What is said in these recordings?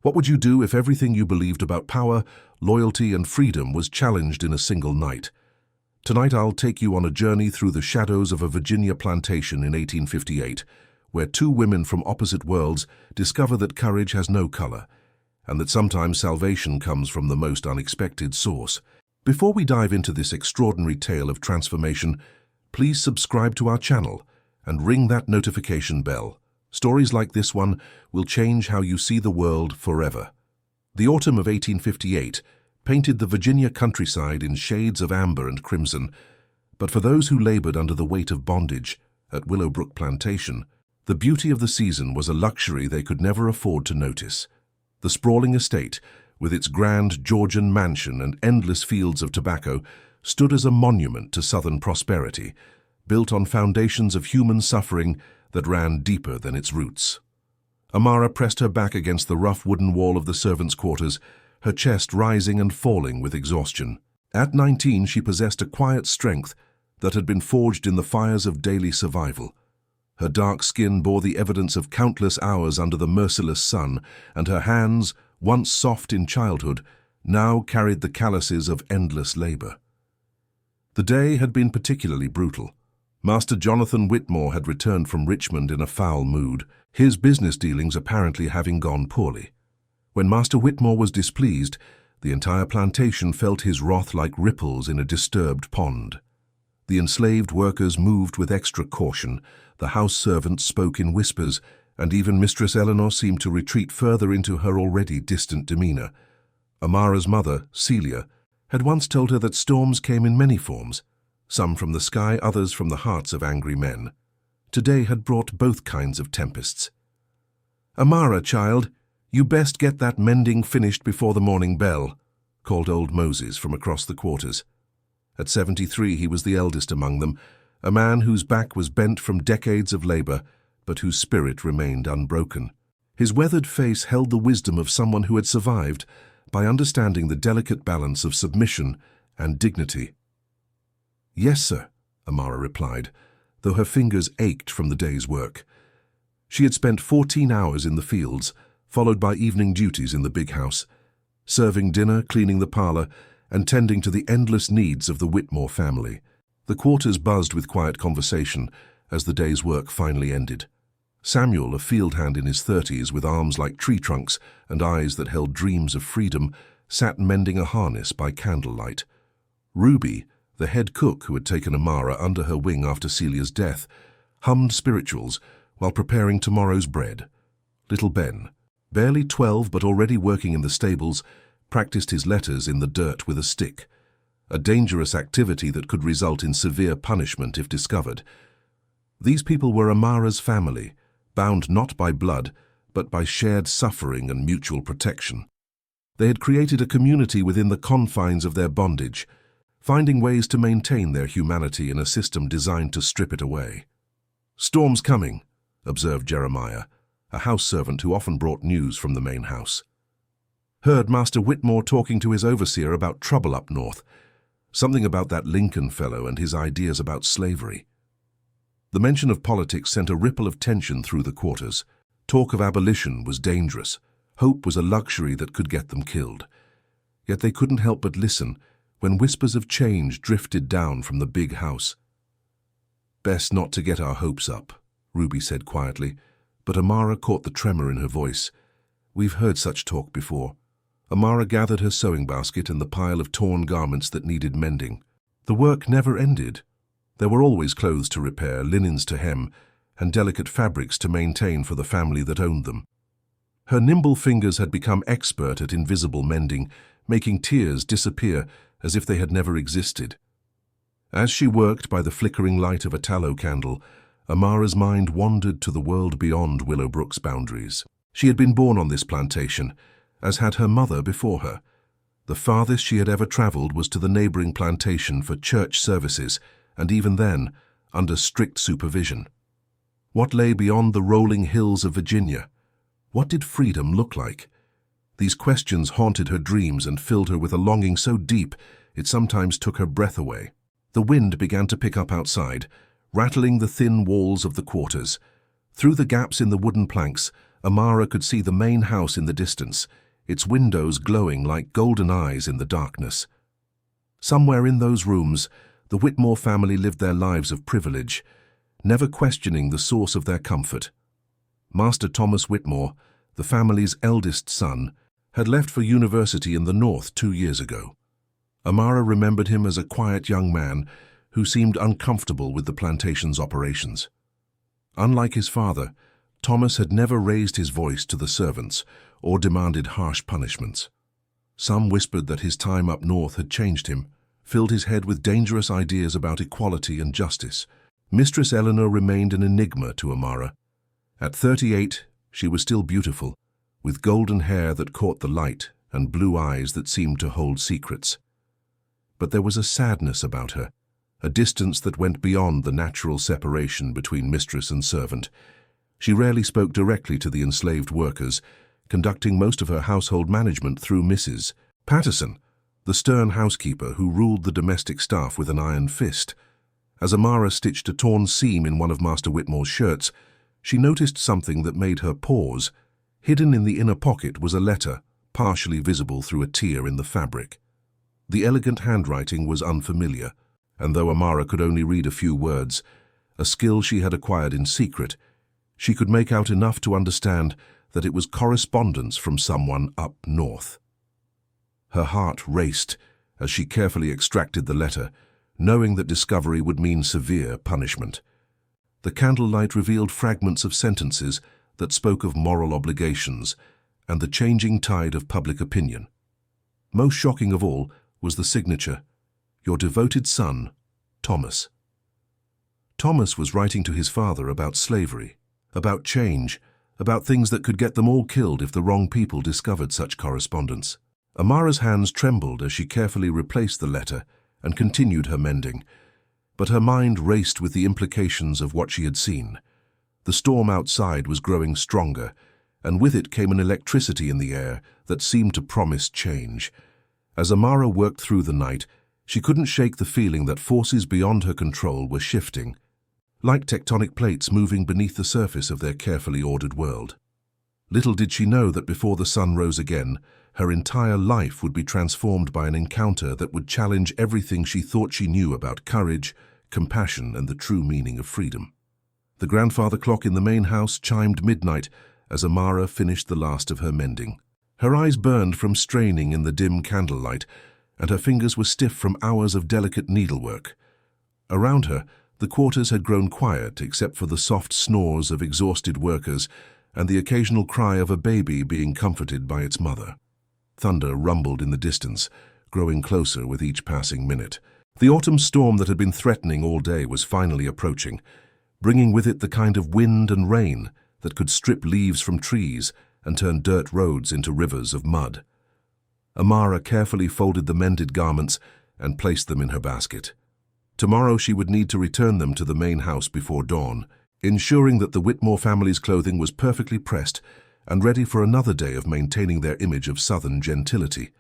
What would you do if everything you believed about power, loyalty, and freedom was challenged in a single night? Tonight I'll take you on a journey through the shadows of a Virginia plantation in 1858, where two women from opposite worlds discover that courage has no color, and that sometimes salvation comes from the most unexpected source. Before we dive into this extraordinary tale of transformation, please subscribe to our channel and ring that notification bell. Stories like this one will change how you see the world forever. The autumn of 1858 painted the Virginia countryside in shades of amber and crimson, but for those who labored under the weight of bondage at Willowbrook Plantation, the beauty of the season was a luxury they could never afford to notice. The sprawling estate, with its grand Georgian mansion and endless fields of tobacco, stood as a monument to Southern prosperity, built on foundations of human suffering that ran deeper than its roots. Amara pressed her back against the rough wooden wall of the servants' quarters, her chest rising and falling with exhaustion. At 19, she possessed a quiet strength that had been forged in the fires of daily survival. Her dark skin bore the evidence of countless hours under the merciless sun, and her hands, once soft in childhood, now carried the calluses of endless labor. The day had been particularly brutal. Master Jonathan Whitmore had returned from Richmond in a foul mood, his business dealings apparently having gone poorly. When Master Whitmore was displeased, the entire plantation felt his wrath like ripples in a disturbed pond. The enslaved workers moved with extra caution, the house servants spoke in whispers, and even Mistress Eleanor seemed to retreat further into her already distant demeanor. Amara's mother, Celia, had once told her that storms came in many forms, some from the sky, others from the hearts of angry men. Today had brought both kinds of tempests. "Amara, child, you best get that mending finished before the morning bell," called old Moses from across the quarters. At 73, he was the eldest among them, a man whose back was bent from decades of labor, but whose spirit remained unbroken. His weathered face held the wisdom of someone who had survived by understanding the delicate balance of submission and dignity. "Yes, sir," Amara replied, though her fingers ached from the day's work. She had spent 14 hours in the fields, followed by evening duties in the big house, serving dinner, cleaning the parlor, and tending to the endless needs of the Whitmore family. The quarters buzzed with quiet conversation as the day's work finally ended. Samuel, a field hand in his 30s with arms like tree trunks and eyes that held dreams of freedom, sat mending a harness by candlelight. Ruby, the head cook who had taken Amara under her wing after Celia's death, hummed spirituals while preparing tomorrow's bread. Little Ben, barely 12 but already working in the stables, practiced his letters in the dirt with a stick, a dangerous activity that could result in severe punishment if discovered. These people were Amara's family, bound not by blood, but by shared suffering and mutual protection. They had created a community within the confines of their bondage, finding ways to maintain their humanity in a system designed to strip it away. "Storm's coming," observed Jeremiah, a house servant who often brought news from the main house. "Heard Master Whitmore talking to his overseer about trouble up north. Something about that Lincoln fellow and his ideas about slavery." The mention of politics sent a ripple of tension through the quarters. Talk of abolition was dangerous. Hope was a luxury that could get them killed. Yet they couldn't help but listen when whispers of change drifted down from the big house. "Best not to get our hopes up," Ruby said quietly, but Amara caught the tremor in her voice. "We've heard such talk before." Amara gathered her sewing basket and the pile of torn garments that needed mending. The work never ended. There were always clothes to repair, linens to hem, and delicate fabrics to maintain for the family that owned them. Her nimble fingers had become expert at invisible mending, making tears disappear as if they had never existed. As she worked by the flickering light of a tallow candle, Amara's mind wandered to the world beyond Willowbrook's boundaries. She had been born on this plantation, as had her mother before her. The farthest she had ever traveled was to the neighboring plantation for church services, and even then, under strict supervision. What lay beyond the rolling hills of Virginia? What did freedom look like? These questions haunted her dreams and filled her with a longing so deep it sometimes took her breath away. The wind began to pick up outside, rattling the thin walls of the quarters. Through the gaps in the wooden planks, Amara could see the main house in the distance, its windows glowing like golden eyes in the darkness. Somewhere in those rooms, the Whitmore family lived their lives of privilege, never questioning the source of their comfort. Master Thomas Whitmore, the family's eldest son, had left for university in the north 2 years ago. Amara remembered him as a quiet young man who seemed uncomfortable with the plantation's operations. Unlike his father, Thomas had never raised his voice to the servants or demanded harsh punishments. Some whispered that his time up north had changed him, filled his head with dangerous ideas about equality and justice. Mistress Eleanor remained an enigma to Amara. At 38, she was still beautiful, with golden hair that caught the light and blue eyes that seemed to hold secrets. But there was a sadness about her, a distance that went beyond the natural separation between mistress and servant. She rarely spoke directly to the enslaved workers, conducting most of her household management through Mrs. Patterson, the stern housekeeper who ruled the domestic staff with an iron fist. As Amara stitched a torn seam in one of Master Whitmore's shirts, she noticed something that made her pause. Hidden in the inner pocket was a letter, partially visible through a tear in the fabric. The elegant handwriting was unfamiliar, and though Amara could only read a few words, a skill she had acquired in secret, she could make out enough to understand that it was correspondence from someone up north. Her heart raced as she carefully extracted the letter, knowing that discovery would mean severe punishment. The candlelight revealed fragments of sentences that spoke of moral obligations and the changing tide of public opinion. Most shocking of all was the signature, "Your devoted son, Thomas." Thomas was writing to his father about slavery, about change, about things that could get them all killed if the wrong people discovered such correspondence. Amara's hands trembled as she carefully replaced the letter and continued her mending, but her mind raced with the implications of what she had seen. The storm outside was growing stronger, and with it came an electricity in the air that seemed to promise change. As Amara worked through the night, she couldn't shake the feeling that forces beyond her control were shifting, like tectonic plates moving beneath the surface of their carefully ordered world. Little did she know that before the sun rose again, her entire life would be transformed by an encounter that would challenge everything she thought she knew about courage, compassion, and the true meaning of freedom. The grandfather clock in the main house chimed midnight as Amara finished the last of her mending. Her eyes burned from straining in the dim candlelight, and her fingers were stiff from hours of delicate needlework. Around her, the quarters had grown quiet except for the soft snores of exhausted workers and the occasional cry of a baby being comforted by its mother. Thunder rumbled in the distance, growing closer with each passing minute. The autumn storm that had been threatening all day was finally approaching, bringing with it the kind of wind and rain that could strip leaves from trees and turn dirt roads into rivers of mud. Amara carefully folded the mended garments and placed them in her basket. Tomorrow she would need to return them to the main house before dawn, ensuring that the Whitmore family's clothing was perfectly pressed and ready for another day of maintaining their image of southern gentility.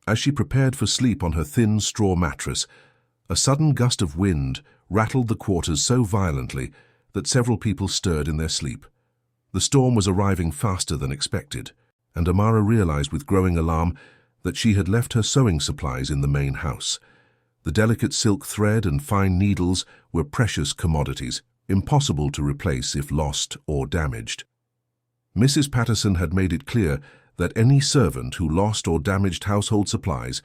As she prepared for sleep on her thin straw mattress, a sudden gust of wind rattled the quarters so violently that several people stirred in their sleep. The storm was arriving faster than expected, and Amara realized with growing alarm that she had left her sewing supplies in the main house. The delicate silk thread and fine needles were precious commodities, impossible to replace if lost or damaged. Mrs. Patterson had made it clear that any servant who lost or damaged household supplies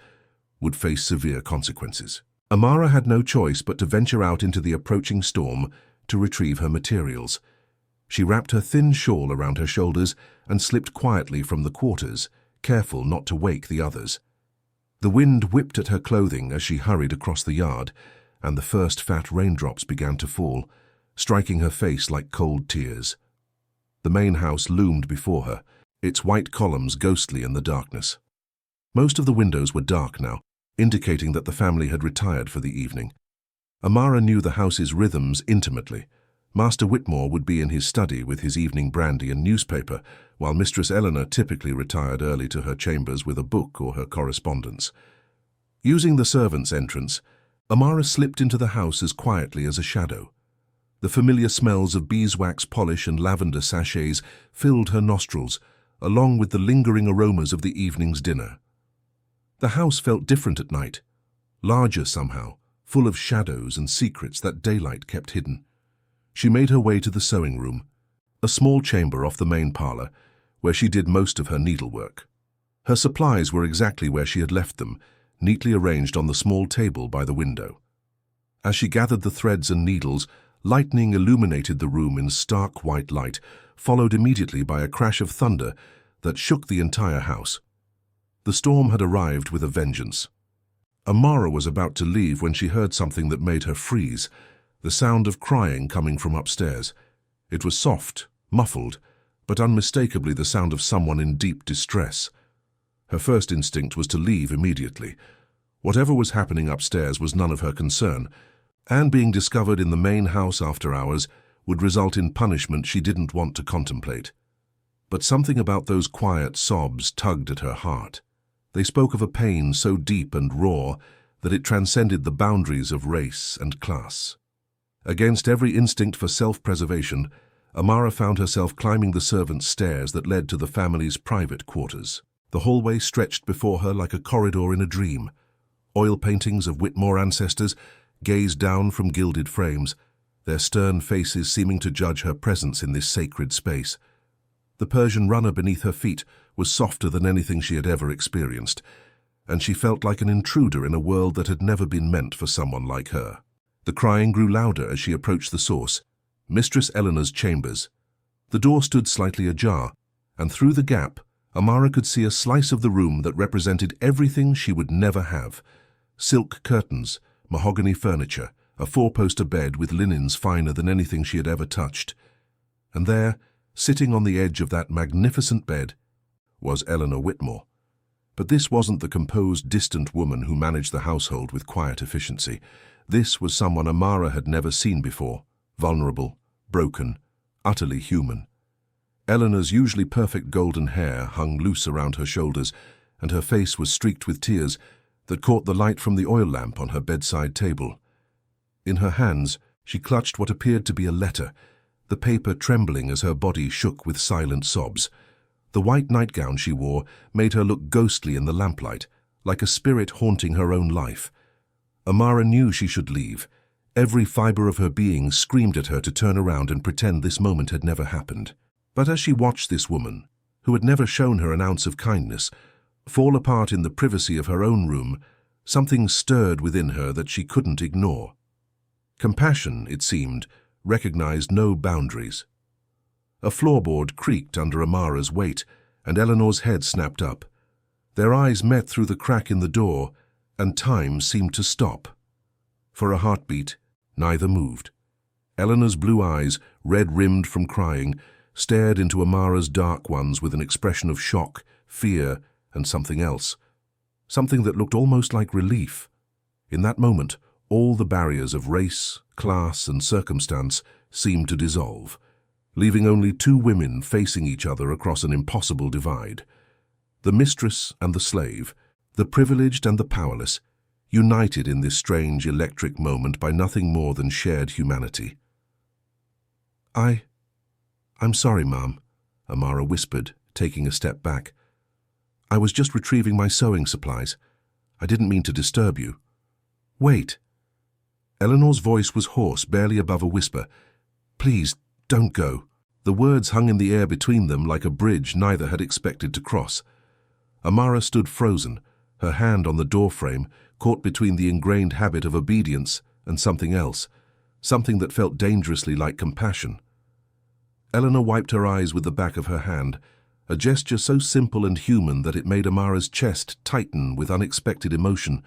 would face severe consequences. Amara had no choice but to venture out into the approaching storm to retrieve her materials. She wrapped her thin shawl around her shoulders and slipped quietly from the quarters, careful not to wake the others. The wind whipped at her clothing as she hurried across the yard, and the first fat raindrops began to fall, striking her face like cold tears. The main house loomed before her, its white columns ghostly in the darkness. Most of the windows were dark now, indicating that the family had retired for the evening. Amara knew the house's rhythms intimately. Master Whitmore would be in his study with his evening brandy and newspaper, while Mistress Eleanor typically retired early to her chambers with a book or her correspondence. Using the servants' entrance, Amara slipped into the house as quietly as a shadow. The familiar smells of beeswax polish and lavender sachets filled her nostrils, along with the lingering aromas of the evening's dinner. The house felt different at night, larger somehow, full of shadows and secrets that daylight kept hidden. She made her way to the sewing room, a small chamber off the main parlor, where she did most of her needlework. Her supplies were exactly where she had left them, neatly arranged on the small table by the window. As she gathered the threads and needles, lightning illuminated the room in stark white light, followed immediately by a crash of thunder that shook the entire house. The storm had arrived with a vengeance. Amara was about to leave when she heard something that made her freeze, the sound of crying coming from upstairs. It was soft, muffled, but unmistakably the sound of someone in deep distress. Her first instinct was to leave immediately. Whatever was happening upstairs was none of her concern, and being discovered in the main house after hours would result in punishment she didn't want to contemplate. But something about those quiet sobs tugged at her heart. They spoke of a pain so deep and raw that it transcended the boundaries of race and class. Against every instinct for self-preservation, Amara found herself climbing the servants' stairs that led to the family's private quarters. The hallway stretched before her like a corridor in a dream. Oil paintings of Whitmore ancestors gazed down from gilded frames, their stern faces seeming to judge her presence in this sacred space. The Persian runner beneath her feet was softer than anything she had ever experienced, and she felt like an intruder in a world that had never been meant for someone like her. The crying grew louder as she approached the source, Mistress Eleanor's chambers. The door stood slightly ajar, and through the gap, Amara could see a slice of the room that represented everything she would never have. Silk curtains, mahogany furniture, a four-poster bed with linens finer than anything she had ever touched. And there, sitting on the edge of that magnificent bed, was Eleanor Whitmore. But this wasn't the composed, distant woman who managed the household with quiet efficiency. This was someone Amara had never seen before, vulnerable, broken, utterly human. Eleanor's usually perfect golden hair hung loose around her shoulders, and her face was streaked with tears that caught the light from the oil lamp on her bedside table. In her hands, she clutched what appeared to be a letter, the paper trembling as her body shook with silent sobs. The white nightgown she wore made her look ghostly in the lamplight, like a spirit haunting her own life. Amara knew she should leave. Every fiber of her being screamed at her to turn around and pretend this moment had never happened. But as she watched this woman, who had never shown her an ounce of kindness, fall apart in the privacy of her own room, something stirred within her that she couldn't ignore. Compassion, it seemed, recognized no boundaries. A floorboard creaked under Amara's weight, and Eleanor's head snapped up. Their eyes met through the crack in the door, and time seemed to stop. For a heartbeat, neither moved. Eleanor's blue eyes, red-rimmed from crying, stared into Amara's dark ones with an expression of shock, fear, and something else. Something that looked almost like relief. In that moment, all the barriers of race, class, and circumstance seemed to dissolve, leaving only two women facing each other across an impossible divide. The mistress and the slave, the privileged and the powerless, united in this strange electric moment by nothing more than shared humanity. I'm sorry, Mom, Amara whispered, taking a step back. I was just retrieving my sewing supplies. I didn't mean to disturb you. Wait. Eleanor's voice was hoarse, barely above a whisper. Please, don't go. The words hung in the air between them like a bridge neither had expected to cross. Amara stood frozen, her hand on the doorframe, caught between the ingrained habit of obedience and something else, something that felt dangerously like compassion. Eleanor wiped her eyes with the back of her hand, a gesture so simple and human that it made Amara's chest tighten with unexpected emotion.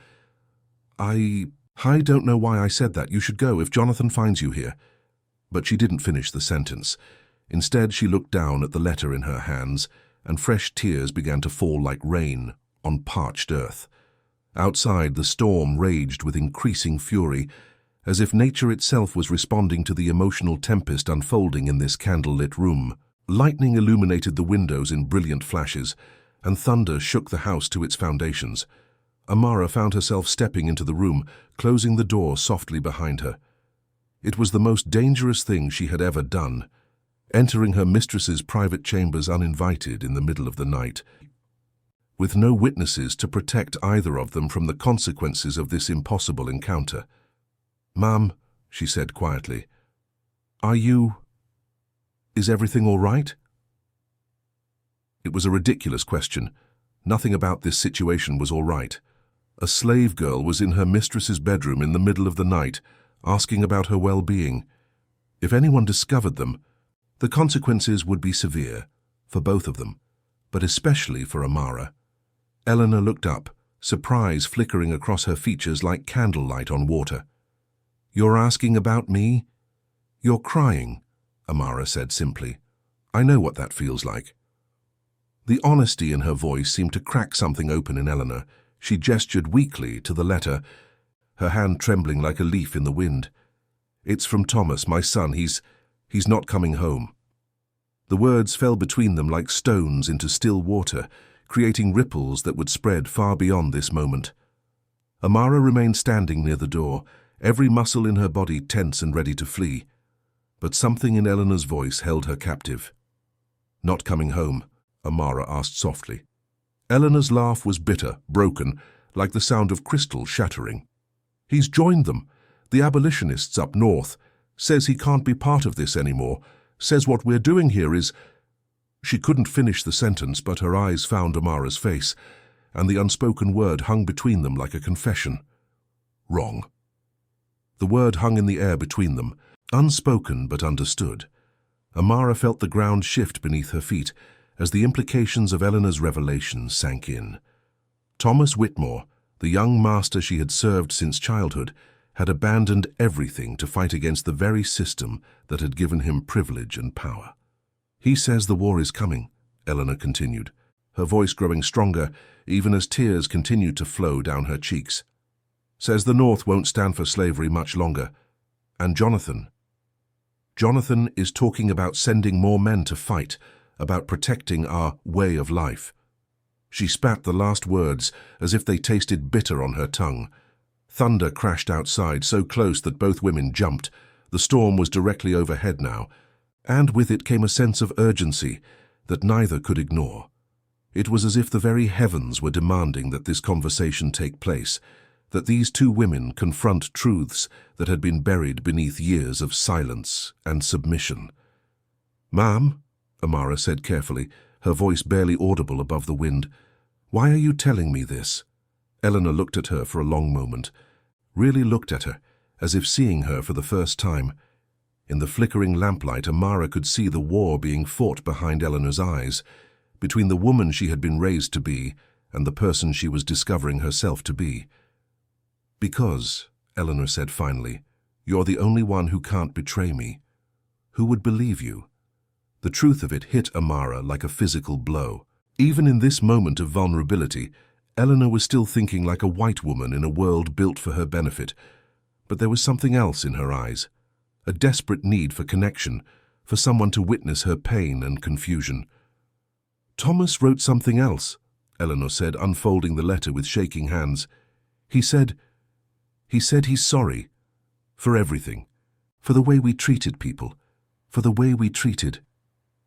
I don't know why I said that. You should go if Jonathan finds you here. But she didn't finish the sentence. Instead, she looked down at the letter in her hands, and fresh tears began to fall like rain on parched earth. Outside, the storm raged with increasing fury, as if nature itself was responding to the emotional tempest unfolding in this candlelit room. Lightning illuminated the windows in brilliant flashes, and thunder shook the house to its foundations. Amara found herself stepping into the room, closing the door softly behind her. It was the most dangerous thing she had ever done, entering her mistress's private chambers uninvited in the middle of the night, with no witnesses to protect either of them from the consequences of this impossible encounter. "Ma'am," she said quietly, is everything all right?" It was a ridiculous question. Nothing about this situation was all right. A slave girl was in her mistress's bedroom in the middle of the night, asking about her well-being. If anyone discovered them, the consequences would be severe, for both of them, but especially for Amara. Eleanor looked up, surprise flickering across her features like candlelight on water. "You're asking about me? You're crying," Amara said simply. "I know what that feels like." The honesty in her voice seemed to crack something open in Eleanor. She gestured weakly to the letter, her hand trembling like a leaf in the wind. "It's from Thomas, my son. He's not coming home." The words fell between them like stones into still water, creating ripples that would spread far beyond this moment. Amara remained standing near the door, every muscle in her body tense and ready to flee. But something in Eleanor's voice held her captive. "Not coming home?" Amara asked softly. Eleanor's laugh was bitter, broken, like the sound of crystal shattering. "He's joined them, the abolitionists up north. Says he can't be part of this anymore. Says what we're doing here is—" She couldn't finish the sentence, but her eyes found Amara's face, and the unspoken word hung between them like a confession. "Wrong." The word hung in the air between them, unspoken but understood. Amara felt the ground shift beneath her feet as the implications of Eleanor's revelation sank in. Thomas Whitmore, the young master she had served since childhood, had abandoned everything to fight against the very system that had given him privilege and power. "He says the war is coming," Eleanor continued, her voice growing stronger even as tears continued to flow down her cheeks. "Says the North won't stand for slavery much longer. And Jonathan is talking about sending more men to fight, about protecting our way of life." She spat the last words as if they tasted bitter on her tongue. Thunder crashed outside, so close that both women jumped. The storm was directly overhead now, and with it came a sense of urgency that neither could ignore. It was as if the very heavens were demanding that this conversation take place, that these two women confront truths that had been buried beneath years of silence and submission. "Ma'am," Amara said carefully, her voice barely audible above the wind, "why are you telling me this?" Eleanor looked at her for a long moment, really looked at her, as if seeing her for the first time. In the flickering lamplight, Amara could see the war being fought behind Eleanor's eyes, between the woman she had been raised to be and the person she was discovering herself to be. "Because," Eleanor said finally, "you're the only one who can't betray me. Who would believe you?" The truth of it hit Amara like a physical blow. Even in this moment of vulnerability, Eleanor was still thinking like a white woman in a world built for her benefit. But there was something else in her eyes, a desperate need for connection, for someone to witness her pain and confusion. "Thomas wrote something else," Eleanor said, unfolding the letter with shaking hands. He said he's sorry. For everything. For the way we treated people. For the way we treated—"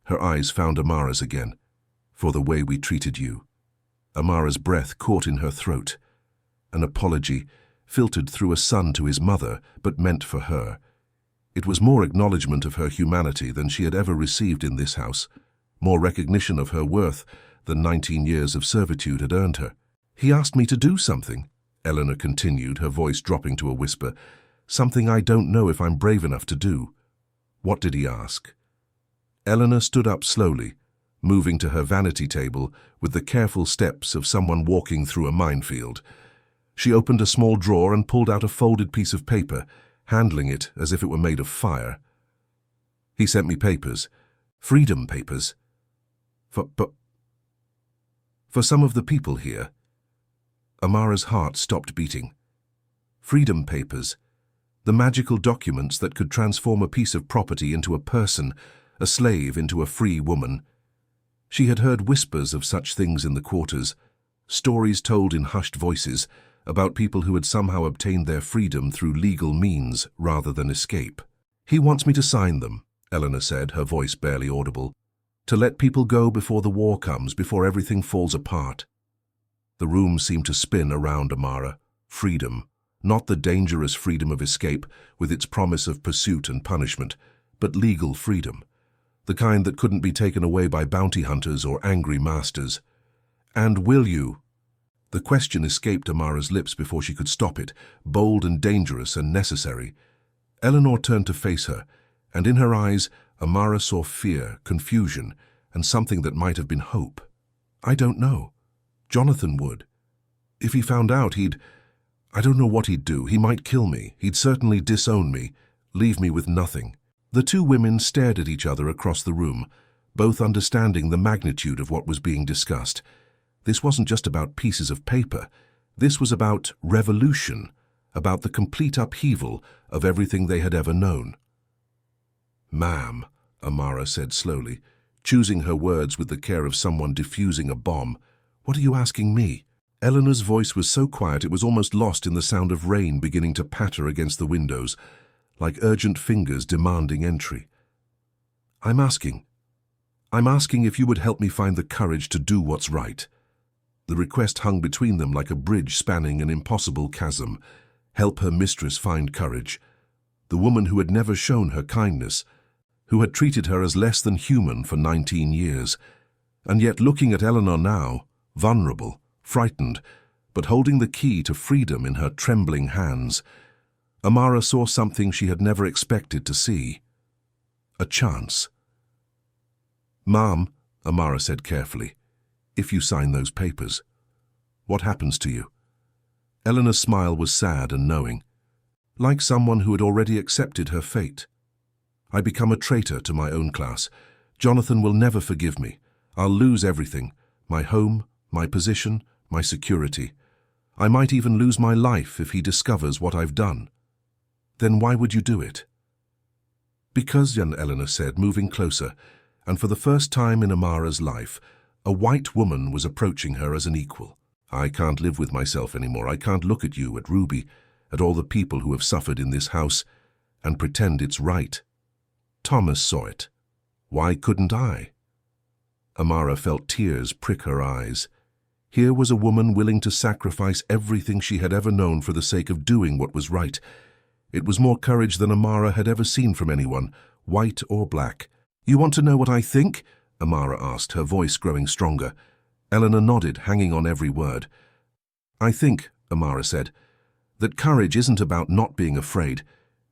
Her eyes found Amara's again. "For the way we treated you." Amara's breath caught in her throat. An apology, filtered through a son to his mother, but meant for her. It was more acknowledgement of her humanity than she had ever received in this house, more recognition of her worth than 19 years of servitude had earned her. "He asked me to do something," Eleanor continued, her voice dropping to a whisper, "something I don't know if I'm brave enough to do." "What did he ask?" Eleanor stood up slowly, moving to her vanity table with the careful steps of someone walking through a minefield. She opened a small drawer and pulled out a folded piece of paper, handling it as if it were made of fire. "He sent me papers. Freedom papers. For some of the people here." Amara's heart stopped beating. Freedom papers. The magical documents that could transform a piece of property into a person, a slave into a free woman. She had heard whispers of such things in the quarters, stories told in hushed voices about people who had somehow obtained their freedom through legal means rather than escape. "He wants me to sign them," Eleanor said, her voice barely audible. "To let people go before the war comes, before everything falls apart." The room seemed to spin around Amara. Freedom. Not the dangerous freedom of escape, with its promise of pursuit and punishment, but legal freedom. The kind that couldn't be taken away by bounty hunters or angry masters. "And will you?" The question escaped Amara's lips before she could stop it, bold and dangerous and necessary. Eleanor turned to face her, and in her eyes, Amara saw fear, confusion, and something that might have been hope. "I don't know. Jonathan would. If he found out, I don't know what he'd do. He might kill me. He'd certainly disown me, leave me with nothing." The two women stared at each other across the room, both understanding the magnitude of what was being discussed. This wasn't just about pieces of paper. This was about revolution, about the complete upheaval of everything they had ever known. "Ma'am," Amara said slowly, choosing her words with the care of someone defusing a bomb, "what are you asking me?" Eleanor's voice was so quiet it was almost lost in the sound of rain beginning to patter against the windows, like urgent fingers demanding entry. I'm asking if you would help me find the courage to do what's right." The request hung between them like a bridge spanning an impossible chasm. Help her mistress find courage. The woman who had never shown her kindness, who had treated her as less than human for 19 years. And yet looking at Eleanor now, vulnerable, frightened, but holding the key to freedom in her trembling hands, Amara saw something she had never expected to see. A chance. "Ma'am," Amara said carefully, "if you sign those papers, what happens to you?" Eleanor's smile was sad and knowing, like someone who had already accepted her fate. "I become a traitor to my own class. Jonathan will never forgive me. I'll lose everything, my home, my position, my security. I might even lose my life if he discovers what I've done." "Then why would you do it?" "Because," young Eleanor said, moving closer, and for the first time in Amara's life, a white woman was approaching her as an equal. "I can't live with myself anymore. I can't look at you, at Ruby, at all the people who have suffered in this house, and pretend it's right. Thomas saw it. Why couldn't I?" Amara felt tears prick her eyes. Here was a woman willing to sacrifice everything she had ever known for the sake of doing what was right. It was more courage than Amara had ever seen from anyone, white or black. "You want to know what I think?" Amara asked, her voice growing stronger. Eleanor nodded, hanging on every word. "I think," Amara said, "that courage isn't about not being afraid.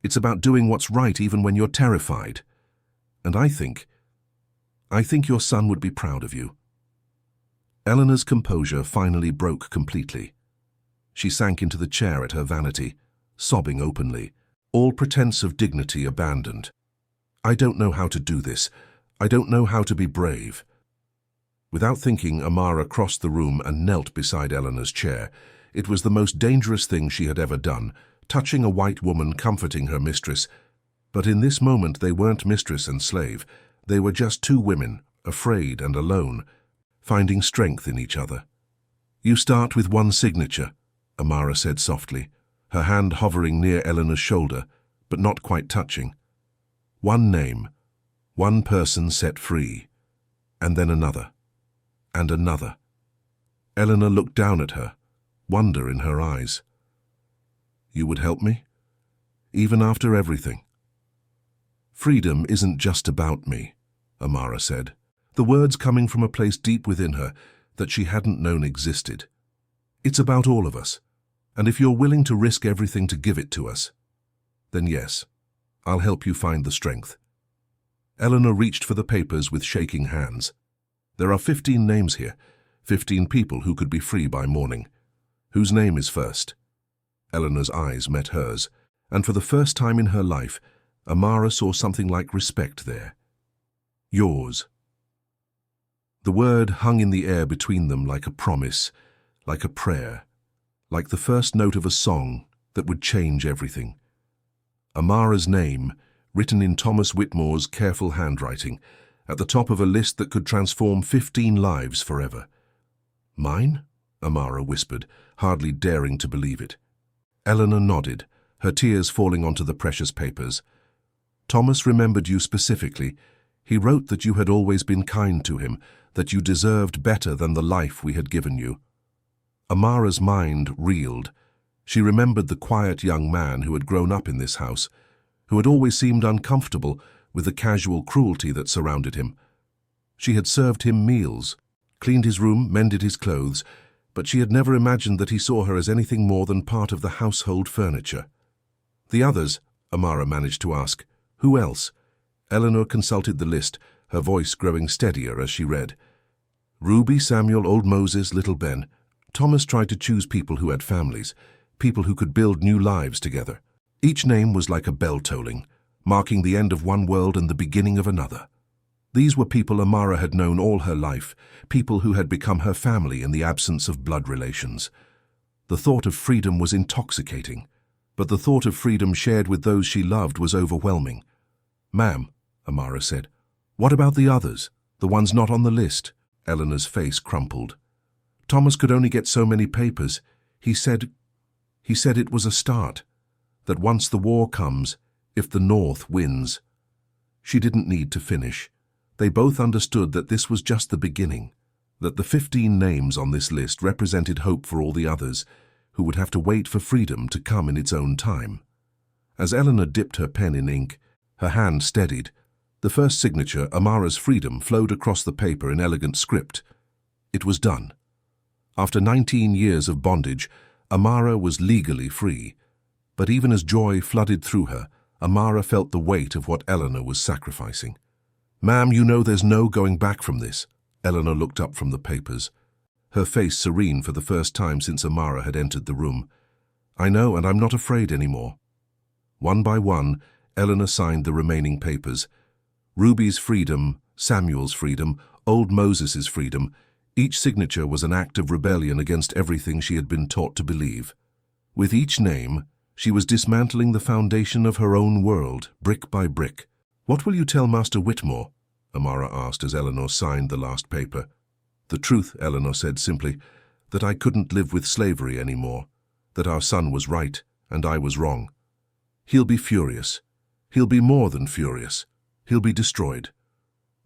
It's about doing what's right even when you're terrified. And I think your son would be proud of you." Eleanor's composure finally broke completely. She sank into the chair at her vanity, sobbing openly, all pretense of dignity abandoned. "I don't know how to do this. I don't know how to be brave." Without thinking, Amara crossed the room and knelt beside Eleanor's chair. It was the most dangerous thing she had ever done, touching a white woman comforting her mistress. But in this moment they weren't mistress and slave. They were just two women, afraid and alone, finding strength in each other. "You start with one signature," Amara said softly, her hand hovering near Eleanor's shoulder, but not quite touching. "One name, one person set free, and then another, and another." Eleanor looked down at her, wonder in her eyes. "You would help me? Even after everything?" "Freedom isn't just about me," Amara said, the words coming from a place deep within her that she hadn't known existed. "It's about all of us, and if you're willing to risk everything to give it to us, then yes, I'll help you find the strength." Eleanor reached for the papers with shaking hands. "There are 15 names here, 15 people who could be free by morning. Whose name is first?" Eleanor's eyes met hers, and for the first time in her life, Amara saw something like respect there. "Yours." The word hung in the air between them like a promise, like a prayer, like the first note of a song that would change everything. Amara's name, written in Thomas Whitmore's careful handwriting, at the top of a list that could transform 15 lives forever. "Mine?" Amara whispered, hardly daring to believe it. Eleanor nodded, her tears falling onto the precious papers. Thomas remembered you specifically. He wrote that you had always been kind to him, that you deserved better than the life we had given you. Amara's mind reeled. She remembered the quiet young man who had grown up in this house, who had always seemed uncomfortable with the casual cruelty that surrounded him. She had served him meals, cleaned his room, mended his clothes, but she had never imagined that he saw her as anything more than part of the household furniture. The others, Amara managed to ask. Who else? Eleanor consulted the list, her voice growing steadier as she read. Ruby, Samuel, old Moses, little Ben. Thomas tried to choose people who had families, people who could build new lives together. Each name was like a bell tolling, marking the end of one world and the beginning of another. These were people Amara had known all her life, people who had become her family in the absence of blood relations. The thought of freedom was intoxicating, but the thought of freedom shared with those she loved was overwhelming. Ma'am, Amara said, what about the others, the ones not on the list? Eleanor's face crumpled. Thomas could only get so many papers. He said it was a start, that once the war comes, if the North wins. She didn't need to finish. They both understood that this was just the beginning, that the 15 names on this list represented hope for all the others, who would have to wait for freedom to come in its own time. As Eleanor dipped her pen in ink, her hand steadied. The first signature, Amara's freedom, flowed across the paper in elegant script. It was done. After 19 years of bondage, Amara was legally free. But even as joy flooded through her, Amara felt the weight of what Eleanor was sacrificing. Ma'am, you know there's no going back from this. Eleanor looked up from the papers, her face serene for the first time since Amara had entered the room. I know, and I'm not afraid anymore. One by one, Eleanor signed the remaining papers. Ruby's freedom, Samuel's freedom, old Moses's freedom. Each signature was an act of rebellion against everything she had been taught to believe. With each name, she was dismantling the foundation of her own world, brick by brick. What will you tell Master Whitmore? Amara asked as Eleanor signed the last paper. The truth, Eleanor said simply, that I couldn't live with slavery anymore, that our son was right and I was wrong. He'll be furious. He'll be more than furious. He'll be destroyed.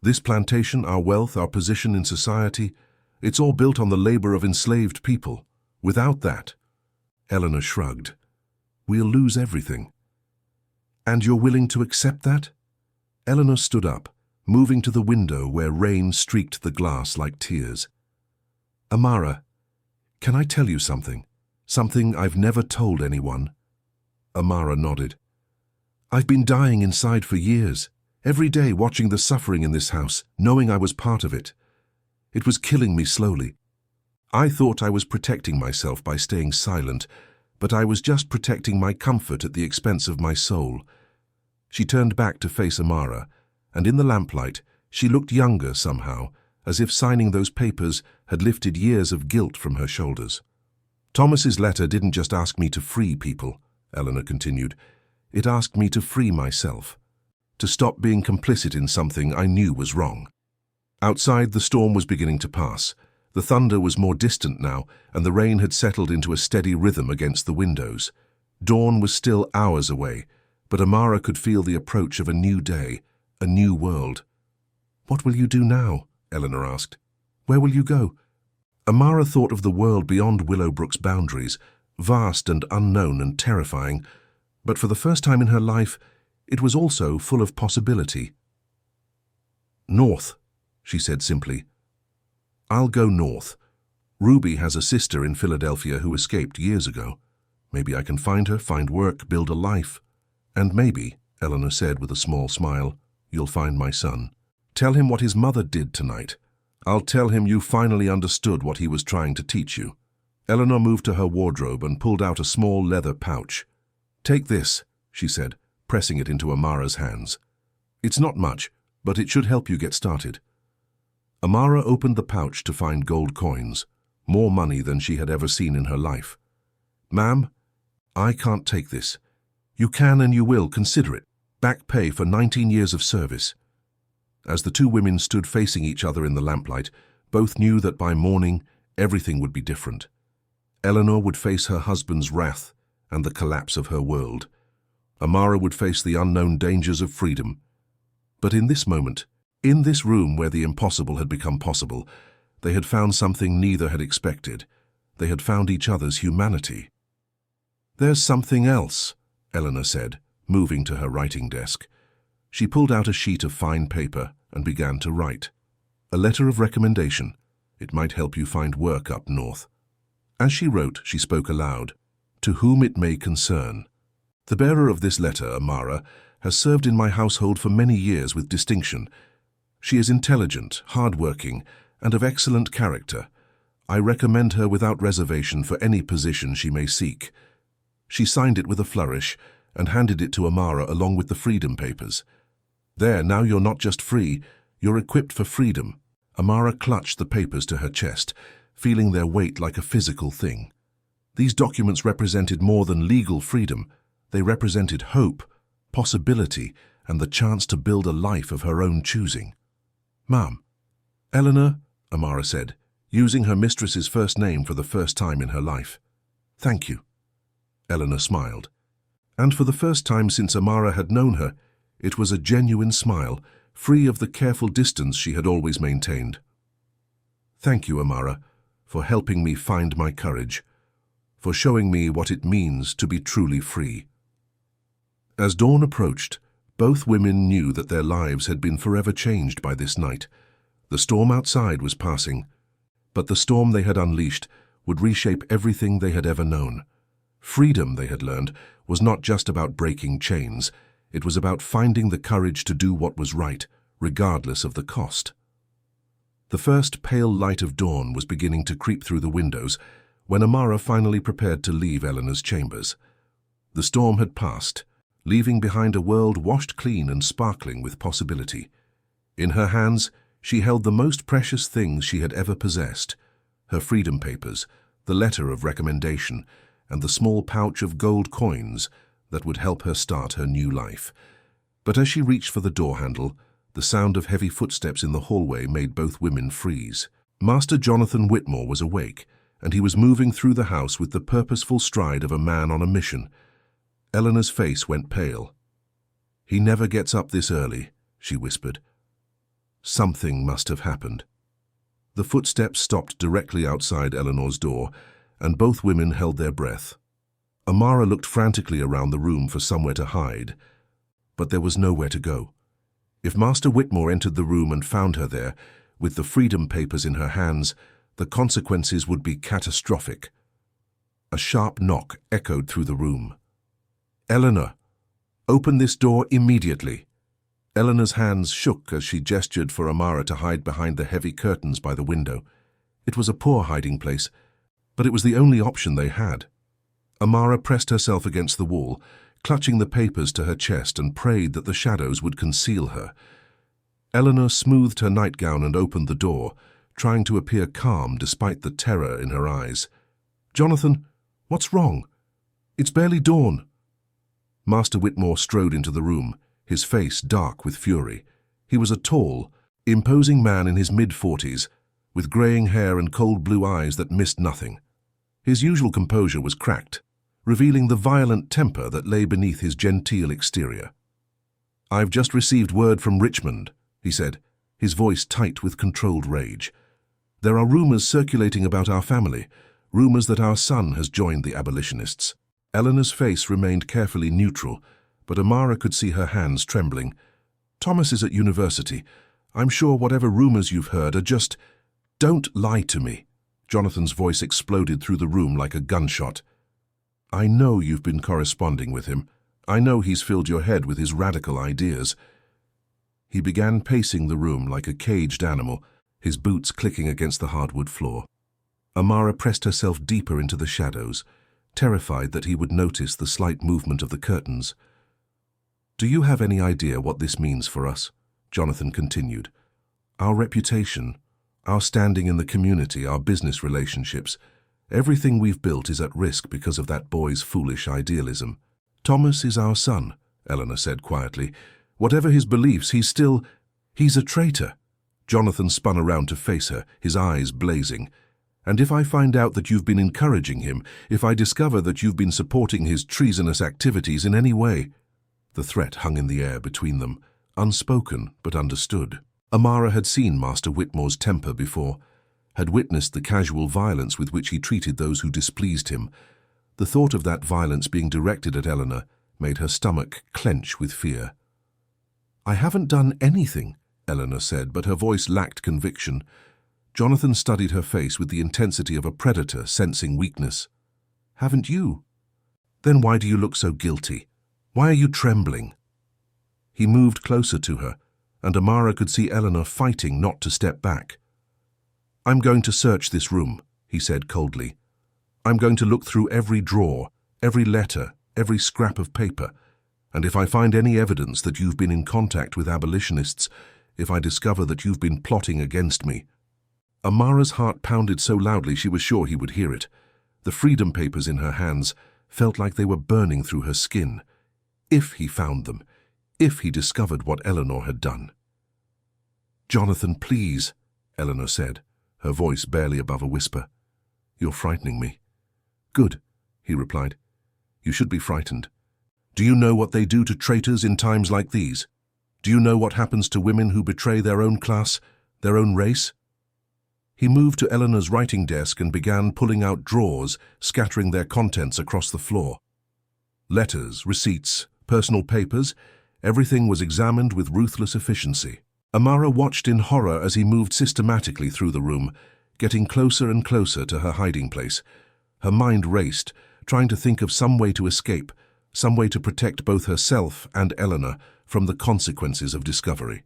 This plantation, our wealth, our position in society, it's all built on the labor of enslaved people. Without that, Eleanor shrugged. We'll lose everything. And you're willing to accept that? Eleanor stood up, moving to the window where rain streaked the glass like tears. Amara, can I tell you something? Something I've never told anyone. Amara nodded. I've been dying inside for years, every day watching the suffering in this house, knowing I was part of it. It was killing me slowly. I thought I was protecting myself by staying silent, but I was just protecting my comfort at the expense of my soul. She turned back to face Amara, and in the lamplight, she looked younger somehow, as if signing those papers had lifted years of guilt from her shoulders. Thomas's letter didn't just ask me to free people, Eleanor continued. It asked me to free myself, to stop being complicit in something I knew was wrong. Outside, the storm was beginning to pass. The thunder was more distant now, and the rain had settled into a steady rhythm against the windows. Dawn was still hours away, but Amara could feel the approach of a new day, a new world. What will you do now? Eleanor asked. Where will you go? Amara thought of the world beyond Willowbrook's boundaries, vast and unknown and terrifying, but for the first time in her life, it was also full of possibility. North, she said simply. I'll go north. Ruby has a sister in Philadelphia who escaped years ago. Maybe I can find her, find work, build a life. And maybe, Eleanor said with a small smile, you'll find my son. Tell him what his mother did tonight. I'll tell him you finally understood what he was trying to teach you. Eleanor moved to her wardrobe and pulled out a small leather pouch. Take this, she said, pressing it into Amara's hands. It's not much, but it should help you get started. Amara opened the pouch to find gold coins, more money than she had ever seen in her life. Ma'am, I can't take this. You can and you will consider it. Back pay for 19 years of service. As the two women stood facing each other in the lamplight, both knew that by morning everything would be different. Eleanor would face her husband's wrath and the collapse of her world. Amara would face the unknown dangers of freedom. But in this moment, in this room where the impossible had become possible, they had found something neither had expected. They had found each other's humanity. "There's something else," Eleanor said, moving to her writing desk. She pulled out a sheet of fine paper and began to write. "A letter of recommendation. It might help you find work up north." As she wrote, she spoke aloud. "To whom it may concern. The bearer of this letter, Amara, has served in my household for many years with distinction. She is intelligent, hard-working, and of excellent character. I recommend her without reservation for any position she may seek." She signed it with a flourish and handed it to Amara along with the freedom papers. "There, now you're not just free, you're equipped for freedom." Amara clutched the papers to her chest, feeling their weight like a physical thing. These documents represented more than legal freedom. They represented hope, possibility, and the chance to build a life of her own choosing. "Ma'am." "Eleanor," Amara said, using her mistress's first name for the first time in her life. "Thank you." Eleanor smiled. And for the first time since Amara had known her, it was a genuine smile, free of the careful distance she had always maintained. "Thank you, Amara, for helping me find my courage, for showing me what it means to be truly free." As dawn approached, both women knew that their lives had been forever changed by this night. The storm outside was passing, but the storm they had unleashed would reshape everything they had ever known. Freedom, they had learned, was not just about breaking chains. It was about finding the courage to do what was right, regardless of the cost. The first pale light of dawn was beginning to creep through the windows when Amara finally prepared to leave Eleanor's chambers. The storm had passed, leaving behind a world washed clean and sparkling with possibility. In her hands, she held the most precious things she had ever possessed: her freedom papers, the letter of recommendation, and the small pouch of gold coins that would help her start her new life. But as she reached for the door handle, the sound of heavy footsteps in the hallway made both women freeze. Master Jonathan Whitmore was awake, and he was moving through the house with the purposeful stride of a man on a mission. Eleanor's face went pale. "He never gets up this early," she whispered. Something must have happened. The footsteps stopped directly outside Eleanor's door, and both women held their breath. Amara looked frantically around the room for somewhere to hide, but there was nowhere to go. If Master Whitmore entered the room and found her there, with the freedom papers in her hands, the consequences would be catastrophic. A sharp knock echoed through the room. "Eleanor, open this door immediately." Eleanor's hands shook as she gestured for Amara to hide behind the heavy curtains by the window. It was a poor hiding place, but it was the only option they had. Amara pressed herself against the wall, clutching the papers to her chest, and prayed that the shadows would conceal her. Eleanor smoothed her nightgown and opened the door, trying to appear calm despite the terror in her eyes. "Jonathan, what's wrong? It's barely dawn." Master Whitmore strode into the room, his face dark with fury. He was a tall, imposing man in his mid-40s, with greying hair and cold blue eyes that missed nothing. His usual composure was cracked, revealing the violent temper that lay beneath his genteel exterior. "I've just received word from Richmond," he said, his voice tight with controlled rage. "There are rumors circulating about our family, rumors that our son has joined the abolitionists." Eleanor's face remained carefully neutral, but Amara could see her hands trembling. "Thomas is at university. I'm sure whatever rumors you've heard are just—" "Don't lie to me." Jonathan's voice exploded through the room like a gunshot. "I know you've been corresponding with him. I know he's filled your head with his radical ideas." He began pacing the room like a caged animal, his boots clicking against the hardwood floor. Amara pressed herself deeper into the shadows, terrified that he would notice the slight movement of the curtains. "Do you have any idea what this means for us?" Jonathan continued. "Our reputation, our standing in the community, our business relationships, everything we've built is at risk because of that boy's foolish idealism." "Thomas is our son," Eleanor said quietly. "Whatever his beliefs, he's a traitor." Jonathan spun around to face her, his eyes blazing. "And if I find out that you've been encouraging him, if I discover that you've been supporting his treasonous activities in any way—" The threat hung in the air between them, unspoken but understood. Amara had seen Master Whitmore's temper before, had witnessed the casual violence with which he treated those who displeased him. The thought of that violence being directed at Eleanor made her stomach clench with fear. "I haven't done anything," Eleanor said, but her voice lacked conviction. Jonathan studied her face with the intensity of a predator sensing weakness. "Haven't you? Then why do you look so guilty? Why are you trembling?" He moved closer to her, and Amara could see Eleanor fighting not to step back. "I'm going to search this room," he said coldly. "I'm going to look through every drawer, every letter, every scrap of paper, and if I find any evidence that you've been in contact with abolitionists, if I discover that you've been plotting against me—" Amara's heart pounded so loudly she was sure he would hear it. The freedom papers in her hands felt like they were burning through her skin. If he found them, if he discovered what Eleanor had done. "Jonathan, please," Eleanor said, her voice barely above a whisper. "You're frightening me." "Good," he replied. "You should be frightened. Do you know what they do to traitors in times like these? Do you know what happens to women who betray their own class, their own race?" He moved to Eleanor's writing desk and began pulling out drawers, scattering their contents across the floor. Letters, receipts, personal papers, everything was examined with ruthless efficiency. Amara watched in horror as he moved systematically through the room, getting closer and closer to her hiding place. Her mind raced, trying to think of some way to escape, some way to protect both herself and Eleanor from the consequences of discovery.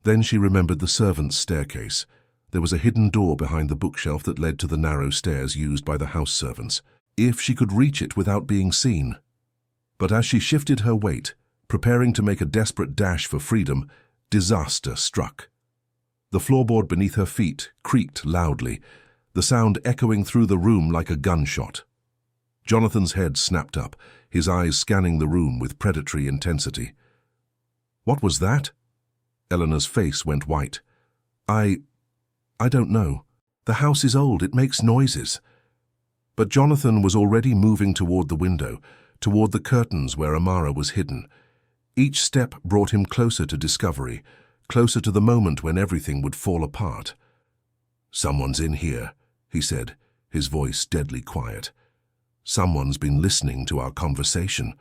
Then she remembered the servants' staircase. There was a hidden door behind the bookshelf that led to the narrow stairs used by the house servants. If she could reach it without being seen. But as she shifted her weight, preparing to make a desperate dash for freedom, disaster struck. The floorboard beneath her feet creaked loudly, the sound echoing through the room like a gunshot. Jonathan's head snapped up, his eyes scanning the room with predatory intensity. "What was that?" Eleanor's face went white. I don't know. The house is old, it makes noises." But Jonathan was already moving toward the window, toward the curtains where Amara was hidden. Each step brought him closer to discovery, closer to the moment when everything would fall apart. "Someone's in here," he said, his voice deadly quiet. "Someone's been listening to our conversation."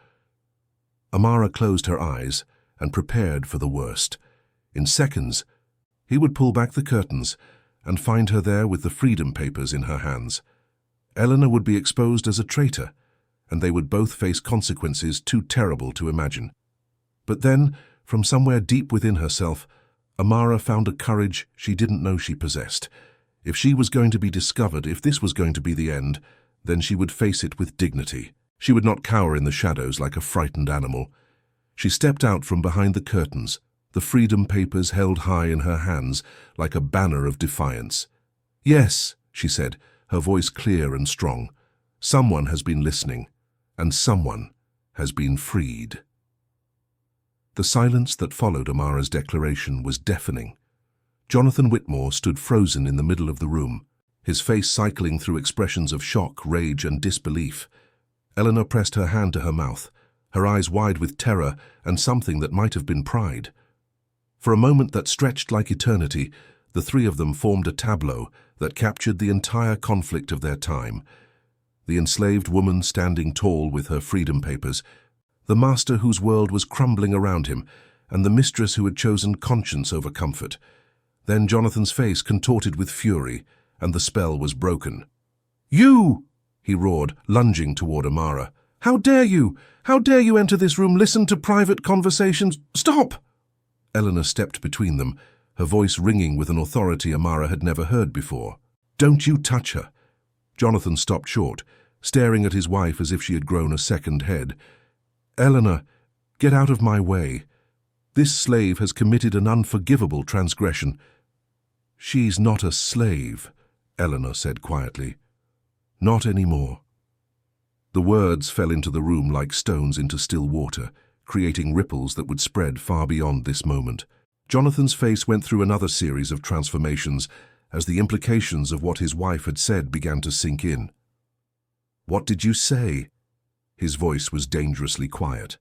Amara closed her eyes and prepared for the worst. In seconds, he would pull back the curtains and find her there with the freedom papers in her hands. Eleanor would be exposed as a traitor, and they would both face consequences too terrible to imagine. But then, from somewhere deep within herself, Amara found a courage she didn't know she possessed. If she was going to be discovered, if this was going to be the end, then she would face it with dignity. She would not cower in the shadows like a frightened animal. She stepped out from behind the curtains, the freedom papers held high in her hands like a banner of defiance. "Yes," she said, her voice clear and strong. "Someone has been listening, and someone has been freed." The silence that followed Amara's declaration was deafening. Jonathan Whitmore stood frozen in the middle of the room, his face cycling through expressions of shock, rage, and disbelief. Eleanor pressed her hand to her mouth, her eyes wide with terror and something that might have been pride. For a moment that stretched like eternity, the three of them formed a tableau that captured the entire conflict of their time. The enslaved woman standing tall with her freedom papers, the master whose world was crumbling around him, and the mistress who had chosen conscience over comfort. Then Jonathan's face contorted with fury, and the spell was broken. "You!" he roared, lunging toward Amara. "How dare you? How dare you enter this room, listen to private conversations? Stop!" Eleanor stepped between them, her voice ringing with an authority Amara had never heard before. "Don't you touch her!" Jonathan stopped short, staring at his wife as if she had grown a second head. "Eleanor, get out of my way. This slave has committed an unforgivable transgression." "She's not a slave," Eleanor said quietly. "Not anymore." The words fell into the room like stones into still water, creating ripples that would spread far beyond this moment. Jonathan's face went through another series of transformations as the implications of what his wife had said began to sink in. "What did you say?" His voice was dangerously quiet.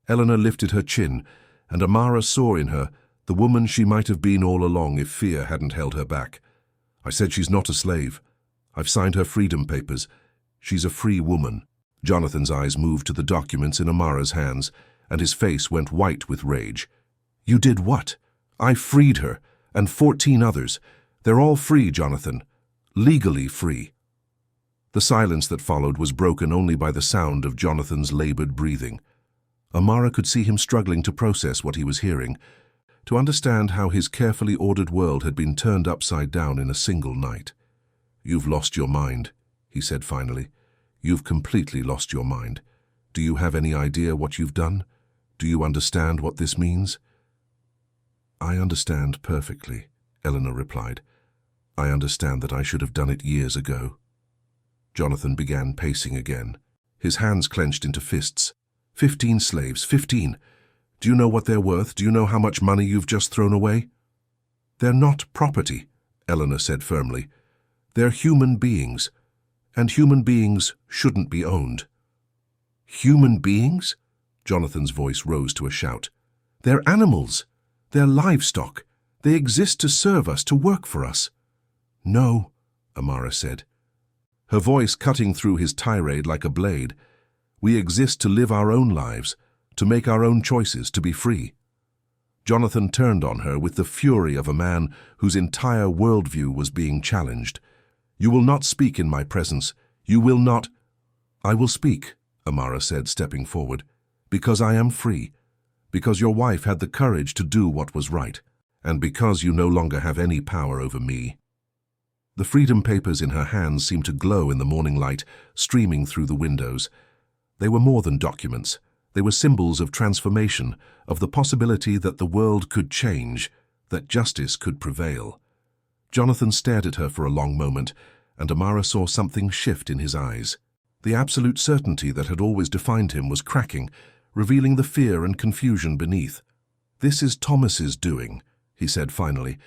Eleanor lifted her chin, and Amara saw in her the woman she might have been all along if fear hadn't held her back. I said she's not a slave. I've signed her freedom papers. She's a free woman. Jonathan's eyes moved to the documents in Amara's hands, and his face went white with rage. You did what? I freed her, and 14 others. They're all free, Jonathan. Legally free. The silence that followed was broken only by the sound of Jonathan's labored breathing. Amara could see him struggling to process what he was hearing, to understand how his carefully ordered world had been turned upside down in a single night. You've lost your mind, he said finally. You've completely lost your mind. Do you have any idea what you've done? Do you understand what this means? I understand perfectly, Eleanor replied. I understand that I should have done it years ago. Jonathan began pacing again. His hands clenched into fists. 15 slaves, 15. Do you know what they're worth? Do you know how much money you've just thrown away? They're not property, Eleanor said firmly. They're human beings, and human beings shouldn't be owned. Human beings? Jonathan's voice rose to a shout. They're animals. They're livestock. They exist to serve us, to work for us. No, Amara said, her voice cutting through his tirade like a blade. We exist to live our own lives, to make our own choices, to be free. Jonathan turned on her with the fury of a man whose entire worldview was being challenged. You will not speak in my presence. You will not. I will speak, Amara said, stepping forward, because I am free, because your wife had the courage to do what was right, and because you no longer have any power over me. The freedom papers in her hands seemed to glow in the morning light, streaming through the windows. They were more than documents. They were symbols of transformation, of the possibility that the world could change, that justice could prevail. Jonathan stared at her for a long moment, and Amara saw something shift in his eyes. The absolute certainty that had always defined him was cracking, revealing the fear and confusion beneath. This is Thomas's doing, he said finally.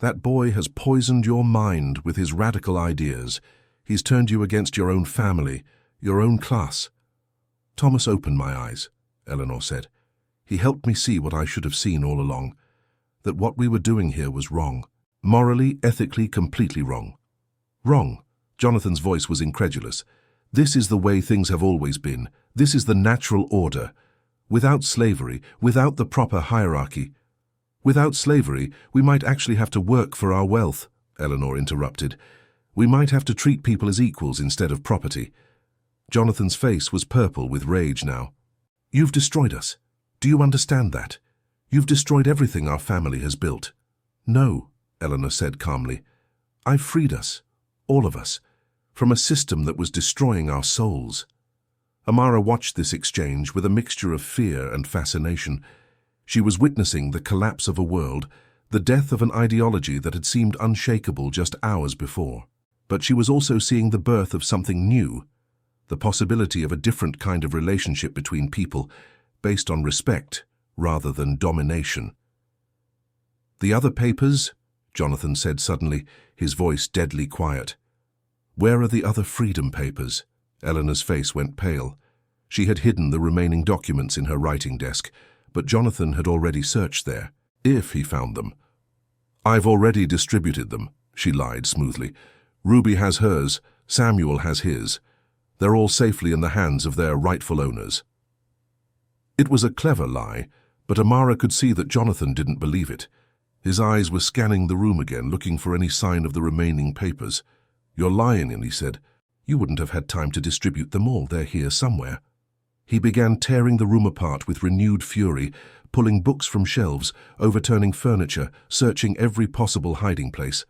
That boy has poisoned your mind with his radical ideas. He's turned you against your own family, your own class. Thomas opened my eyes, Eleanor said. He helped me see what I should have seen all along, that what we were doing here was wrong. Morally, ethically, completely wrong. Wrong. Jonathan's voice was incredulous. This is the way things have always been. This is the natural order. Without slavery, without the proper hierarchy. Without slavery, we might actually have to work for our wealth, Eleanor interrupted. We might have to treat people as equals instead of property. Jonathan's face was purple with rage now. You've destroyed us. Do you understand that? You've destroyed everything our family has built. No, Eleanor said calmly. I've freed us, all of us, from a system that was destroying our souls. Amara watched this exchange with a mixture of fear and fascination. She was witnessing the collapse of a world, the death of an ideology that had seemed unshakable just hours before. But she was also seeing the birth of something new, the possibility of a different kind of relationship between people, based on respect rather than domination. The other papers? Jonathan said suddenly, his voice deadly quiet. Where are the other freedom papers? Eleanor's face went pale. She had hidden the remaining documents in her writing desk, but Jonathan had already searched there, if he found them. I've already distributed them, she lied smoothly. Ruby has hers, Samuel has his. They're all safely in the hands of their rightful owners. It was a clever lie, but Amara could see that Jonathan didn't believe it. His eyes were scanning the room again, looking for any sign of the remaining papers. You're lying, he said. You wouldn't have had time to distribute them all. They're here somewhere. He began tearing the room apart with renewed fury, pulling books from shelves, overturning furniture, searching every possible hiding place.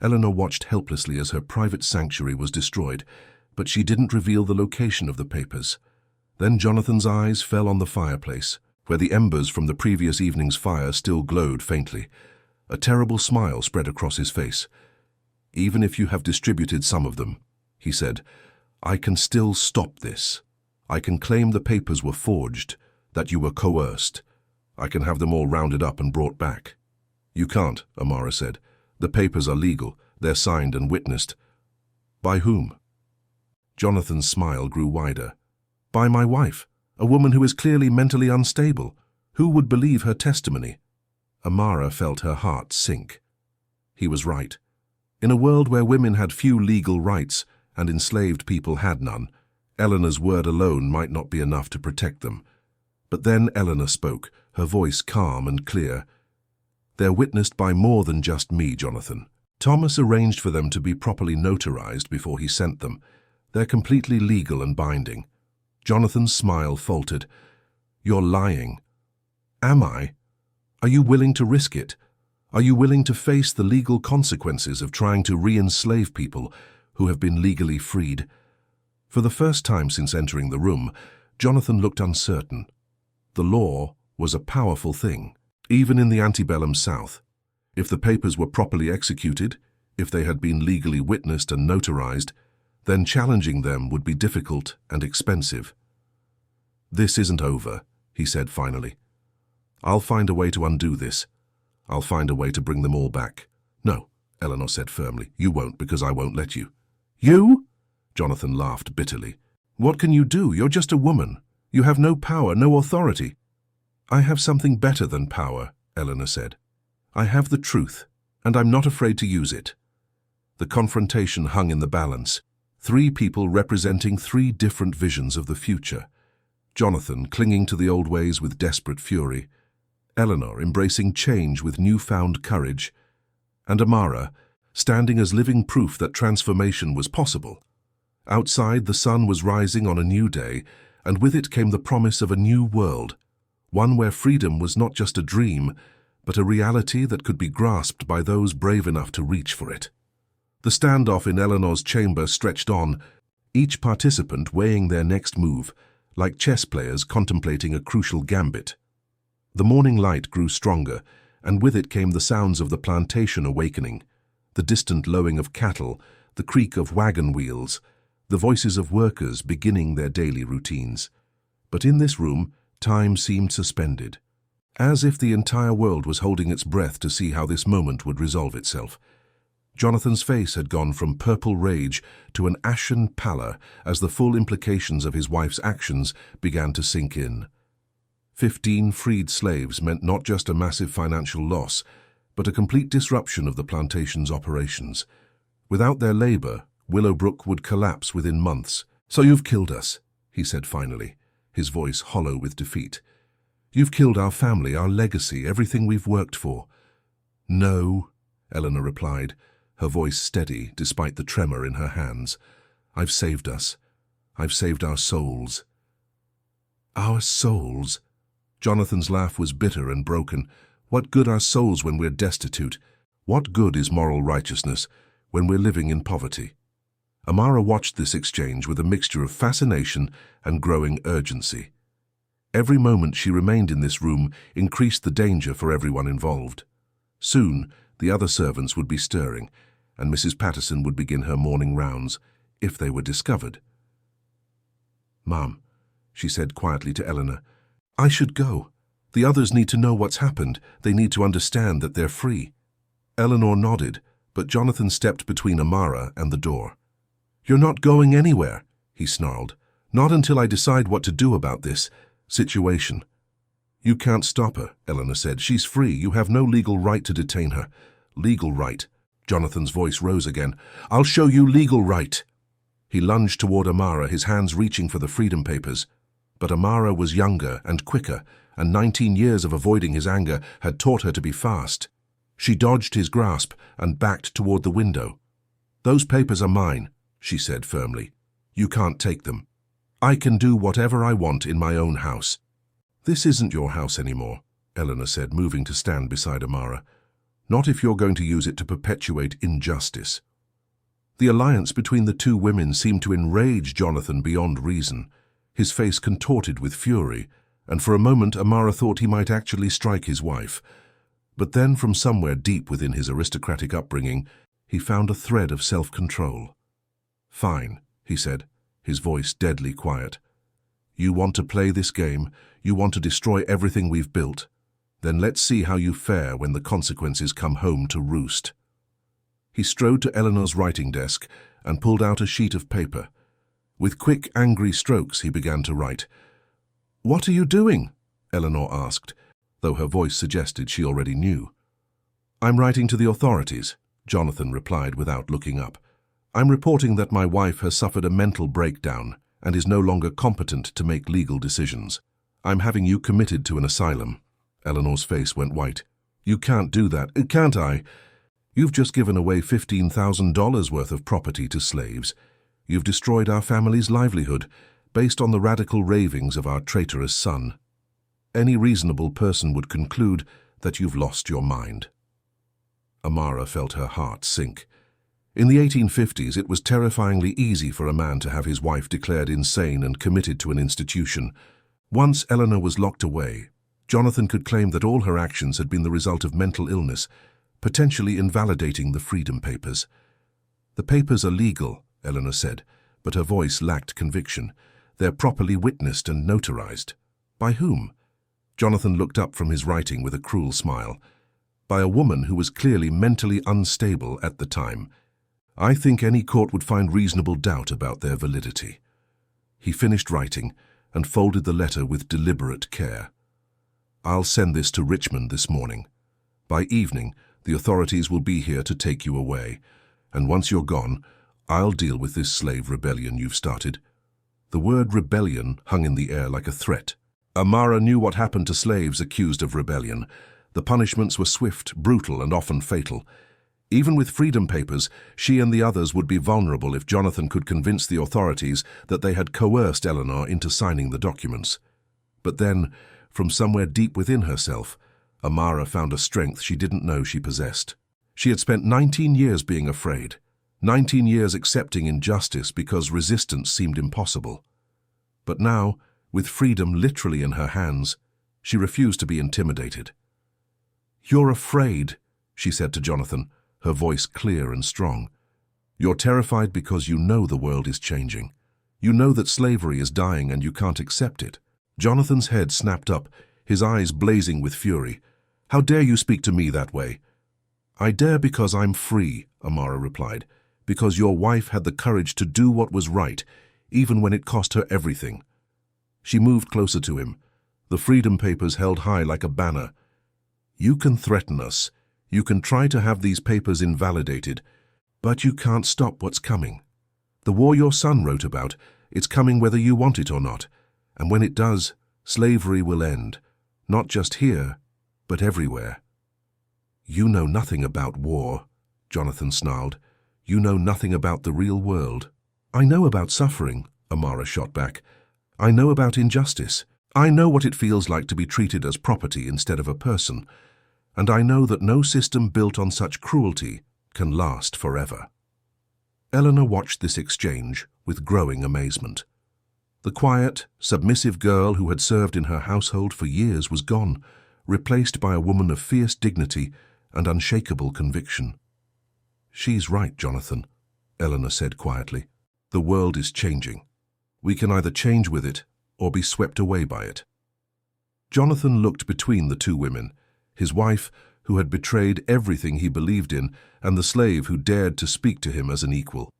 Eleanor watched helplessly as her private sanctuary was destroyed, but she didn't reveal the location of the papers. Then Jonathan's eyes fell on the fireplace, where the embers from the previous evening's fire still glowed faintly. A terrible smile spread across his face. Even if you have distributed some of them, he said, I can still stop this. I can claim the papers were forged, that you were coerced. I can have them all rounded up and brought back. You can't, Amara said. The papers are legal. They're signed and witnessed. By whom? Jonathan's smile grew wider. By my wife. A woman who is clearly mentally unstable. Who would believe her testimony? Amara felt her heart sink. He was right. In a world where women had few legal rights and enslaved people had none, Eleanor's word alone might not be enough to protect them. But then Eleanor spoke, her voice calm and clear. They're witnessed by more than just me, Jonathan. Thomas arranged for them to be properly notarized before he sent them. They're completely legal and binding. Jonathan's smile faltered. You're lying. Am I? Are you willing to risk it? Are you willing to face the legal consequences of trying to re-enslave people who have been legally freed? For the first time since entering the room, Jonathan looked uncertain. The law was a powerful thing, even in the antebellum South. If the papers were properly executed, if they had been legally witnessed and notarized, then challenging them would be difficult and expensive. This isn't over, he said finally. I'll find a way to undo this. I'll find a way to bring them all back. No, Eleanor said firmly. You won't, because I won't let you. You? Jonathan laughed bitterly. What can you do? You're just a woman. You have no power, no authority. I have something better than power, Eleanor said. I have the truth, and I'm not afraid to use it. The confrontation hung in the balance. 3 people representing 3 different visions of the future. Jonathan clinging to the old ways with desperate fury, Eleanor embracing change with newfound courage, and Amara standing as living proof that transformation was possible. Outside, the sun was rising on a new day, and with it came the promise of a new world, one where freedom was not just a dream, but a reality that could be grasped by those brave enough to reach for it. The standoff in Eleanor's chamber stretched on, each participant weighing their next move, like chess players contemplating a crucial gambit. The morning light grew stronger, and with it came the sounds of the plantation awakening, the distant lowing of cattle, the creak of wagon wheels, the voices of workers beginning their daily routines. But in this room, time seemed suspended, as if the entire world was holding its breath to see how this moment would resolve itself. Jonathan's face had gone from purple rage to an ashen pallor as the full implications of his wife's actions began to sink in. 15 freed slaves meant not just a massive financial loss, but a complete disruption of the plantation's operations. Without their labor, Willowbrook would collapse within months. So you've killed us, he said finally, his voice hollow with defeat. You've killed our family, our legacy, everything we've worked for. No, Eleanor replied, her voice steady despite the tremor in her hands. I've saved us. I've saved our souls. Our souls? Jonathan's laugh was bitter and broken. What good are souls when we're destitute? What good is moral righteousness when we're living in poverty? Amara watched this exchange with a mixture of fascination and growing urgency. Every moment she remained in this room increased the danger for everyone involved. Soon, the other servants would be stirring, and Mrs. Patterson would begin her morning rounds, if they were discovered. "Ma'am," she said quietly to Eleanor, "I should go. The others need to know what's happened. They need to understand that they're free." Eleanor nodded, but Jonathan stepped between Amara and the door. "You're not going anywhere," he snarled. "Not until I decide what to do about this situation." "You can't stop her," Eleanor said. "She's free. You have no legal right to detain her." "Legal right?" Jonathan's voice rose again. "I'll show you legal right." He lunged toward Amara, his hands reaching for the freedom papers. But Amara was younger and quicker, and 19 years of avoiding his anger had taught her to be fast. She dodged his grasp and backed toward the window. "Those papers are mine," she said firmly. "You can't take them. I can do whatever I want in my own house." "This isn't your house anymore," Eleanor said, moving to stand beside Amara. "Not if you're going to use it to perpetuate injustice." The alliance between the two women seemed to enrage Jonathan beyond reason. His face contorted with fury, and for a moment Amara thought he might actually strike his wife. But then, from somewhere deep within his aristocratic upbringing, he found a thread of self-control. "Fine," he said, his voice deadly quiet. "You want to play this game? You want to destroy everything we've built? Then let's see how you fare when the consequences come home to roost." He strode to Eleanor's writing desk and pulled out a sheet of paper. With quick, angry strokes, he began to write. "What are you doing?" Eleanor asked, though her voice suggested she already knew. "I'm writing to the authorities," Jonathan replied without looking up. "I'm reporting that my wife has suffered a mental breakdown and is no longer competent to make legal decisions. I'm having you committed to an asylum." Eleanor's face went white. "You can't do that, can't I? You've just given away $15,000 worth of property to slaves. You've destroyed our family's livelihood, based on the radical ravings of our traitorous son. Any reasonable person would conclude that you've lost your mind." Amara felt her heart sink. In the 1850s, it was terrifyingly easy for a man to have his wife declared insane and committed to an institution. Once Eleanor was locked away, Jonathan could claim that all her actions had been the result of mental illness, potentially invalidating the freedom papers. "The papers are legal," Eleanor said, but her voice lacked conviction. "They're properly witnessed and notarized." "By whom?" Jonathan looked up from his writing with a cruel smile. "By a woman who was clearly mentally unstable at the time. I think any court would find reasonable doubt about their validity." He finished writing and folded the letter with deliberate care. "I'll send this to Richmond this morning. By evening, the authorities will be here to take you away, and once you're gone, I'll deal with this slave rebellion you've started." The word rebellion hung in the air like a threat. Amara knew what happened to slaves accused of rebellion. The punishments were swift, brutal, and often fatal. Even with freedom papers, she and the others would be vulnerable if Jonathan could convince the authorities that they had coerced Eleanor into signing the documents. But then, from somewhere deep within herself, Amara found a strength she didn't know she possessed. She had spent 19 years being afraid, 19 years accepting injustice because resistance seemed impossible. But now, with freedom literally in her hands, she refused to be intimidated. "You're afraid," she said to Jonathan, her voice clear and strong. "You're terrified because you know the world is changing. You know that slavery is dying and you can't accept it." Jonathan's head snapped up, his eyes blazing with fury. "How dare you speak to me that way?" "I dare because I'm free," Amara replied, "because your wife had the courage to do what was right, even when it cost her everything." She moved closer to him, the freedom papers held high like a banner. "You can threaten us. You can try to have these papers invalidated, but you can't stop what's coming. The war your son wrote about, it's coming whether you want it or not, and when it does, slavery will end, not just here, but everywhere." "You know nothing about war," Jonathan snarled. "You know nothing about the real world." "I know about suffering," Amara shot back. "I know about injustice. I know what it feels like to be treated as property instead of a person. And I know that no system built on such cruelty can last forever." Eleanor watched this exchange with growing amazement. The quiet, submissive girl who had served in her household for years was gone, replaced by a woman of fierce dignity and unshakable conviction. "She's right, Jonathan," Eleanor said quietly. "The world is changing. We can either change with it or be swept away by it." Jonathan looked between the two women, his wife, who had betrayed everything he believed in, and the slave who dared to speak to him as an equal.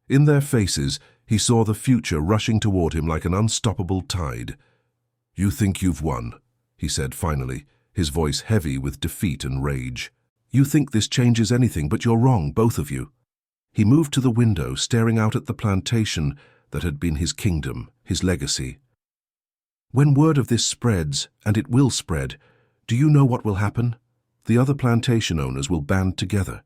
In their faces, he saw the future rushing toward him like an unstoppable tide. "You think you've won," he said finally, his voice heavy with defeat and rage. "You think this changes anything, but you're wrong, both of you." He moved to the window, staring out at the plantation that had been his kingdom, his legacy. "When word of this spreads, and it will spread, do you know what will happen? The other plantation owners will band together.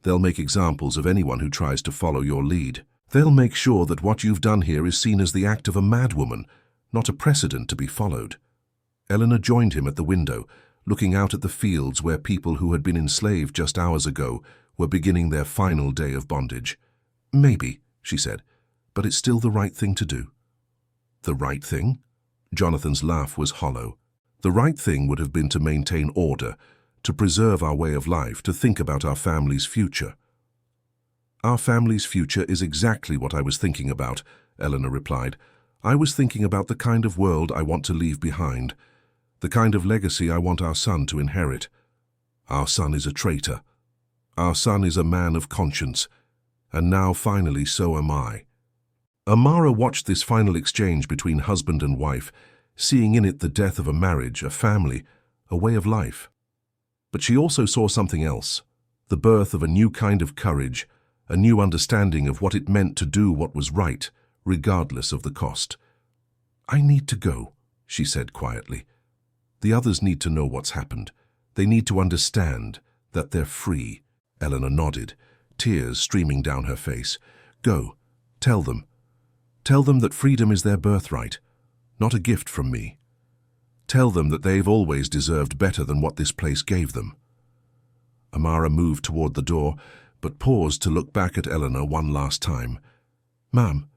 They'll make examples of anyone who tries to follow your lead. They'll make sure that what you've done here is seen as the act of a madwoman, not a precedent to be followed." Eleanor joined him at the window, looking out at the fields where people who had been enslaved just hours ago were beginning their final day of bondage. "Maybe," she said, "but it's still the right thing to do." "The right thing?" Jonathan's laugh was hollow. "The right thing would have been to maintain order, to preserve our way of life, to think about our family's future." "Our family's future is exactly what I was thinking about," Eleanor replied. "I was thinking about the kind of world I want to leave behind, the kind of legacy I want our son to inherit. Our son is a traitor. Our son is a man of conscience. And now, finally, so am I." Amara watched this final exchange between husband and wife, seeing in it the death of a marriage, a family, a way of life. But she also saw something else, the birth of a new kind of courage, a new understanding of what it meant to do what was right, regardless of the cost. "I need to go," she said quietly. "The others need to know what's happened. They need to understand that they're free." Eleanor nodded, tears streaming down her face. "Go. Tell them. Tell them that freedom is their birthright, not a gift from me. Tell them that they've always deserved better than what this place gave them." Amara moved toward the door, but paused to look back at Eleanor one last time. "Ma'am,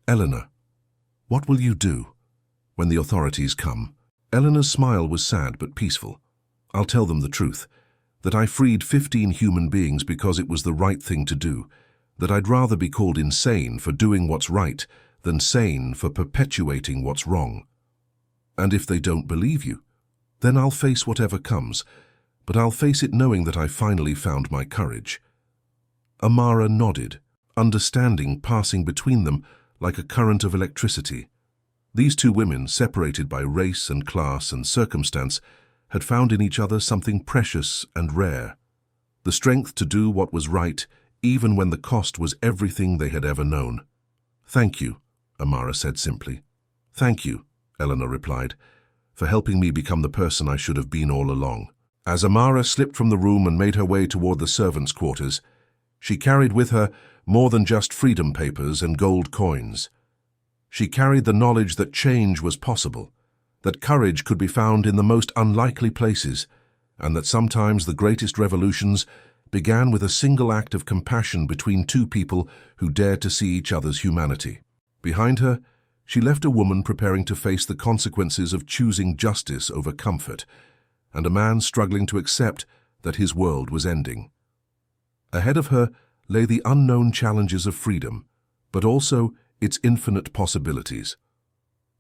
Eleanor, what will you do when the authorities come?" Eleanor's smile was sad but peaceful. "I'll tell them the truth, that I freed 15 human beings because it was the right thing to do, that I'd rather be called insane for doing what's right than sane for perpetuating what's wrong. And if they don't believe you, then I'll face whatever comes, but I'll face it knowing that I finally found my courage." Amara nodded, understanding passing between them like a current of electricity. These two women, separated by race and class and circumstance, had found in each other something precious and rare, the strength to do what was right, even when the cost was everything they had ever known. "Thank you," Amara said simply. "Thank you," Eleanor replied, "for helping me become the person I should have been all along." As Amara slipped from the room and made her way toward the servants' quarters, she carried with her more than just freedom papers and gold coins. She carried the knowledge that change was possible, that courage could be found in the most unlikely places, and that sometimes the greatest revolutions began with a single act of compassion between two people who dared to see each other's humanity. Behind her, she left a woman preparing to face the consequences of choosing justice over comfort, and a man struggling to accept that his world was ending. Ahead of her lay the unknown challenges of freedom, but also its infinite possibilities.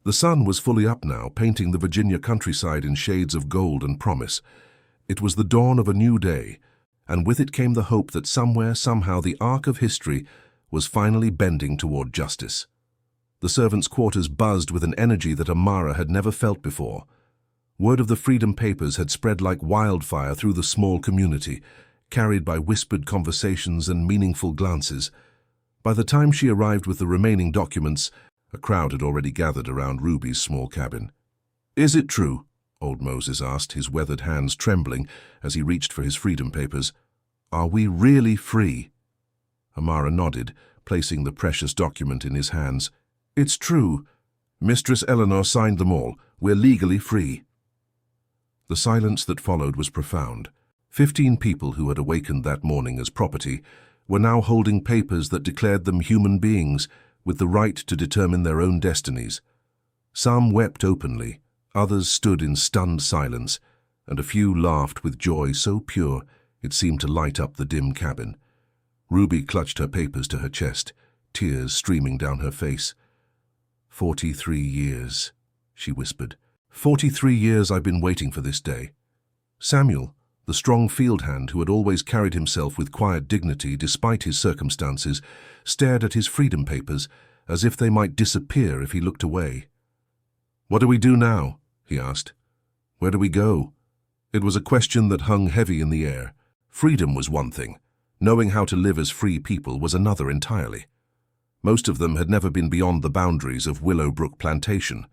The sun was fully up now, painting the Virginia countryside in shades of gold and promise. It was the dawn of a new day, and with it came the hope that somewhere, somehow, the arc of history was finally bending toward justice. The servants' quarters buzzed with an energy that Amara had never felt before. Word of the freedom papers had spread like wildfire through the small community, carried by whispered conversations and meaningful glances. By the time she arrived with the remaining documents, a crowd had already gathered around Ruby's small cabin. "Is it true?" old Moses asked, his weathered hands trembling as he reached for his freedom papers. "Are we really free?" Amara nodded, placing the precious document in his hands. "It's true. Mistress Eleanor signed them all. We're legally free." The silence that followed was profound. 15 people who had awakened that morning as property were now holding papers that declared them human beings with the right to determine their own destinies. Some wept openly, others stood in stunned silence, and a few laughed with joy so pure it seemed to light up the dim cabin. Ruby clutched her papers to her chest, tears streaming down her face. 43 years, she whispered. 43 years I've been waiting for this day. Samuel, the strong field hand who had always carried himself with quiet dignity despite his circumstances, stared at his freedom papers as if they might disappear if he looked away. "What do we do now?" he asked. "Where do we go?" It was a question that hung heavy in the air. Freedom was one thing. Knowing how to live as free people was another entirely. Most of them had never been beyond the boundaries of Willowbrook Plantation.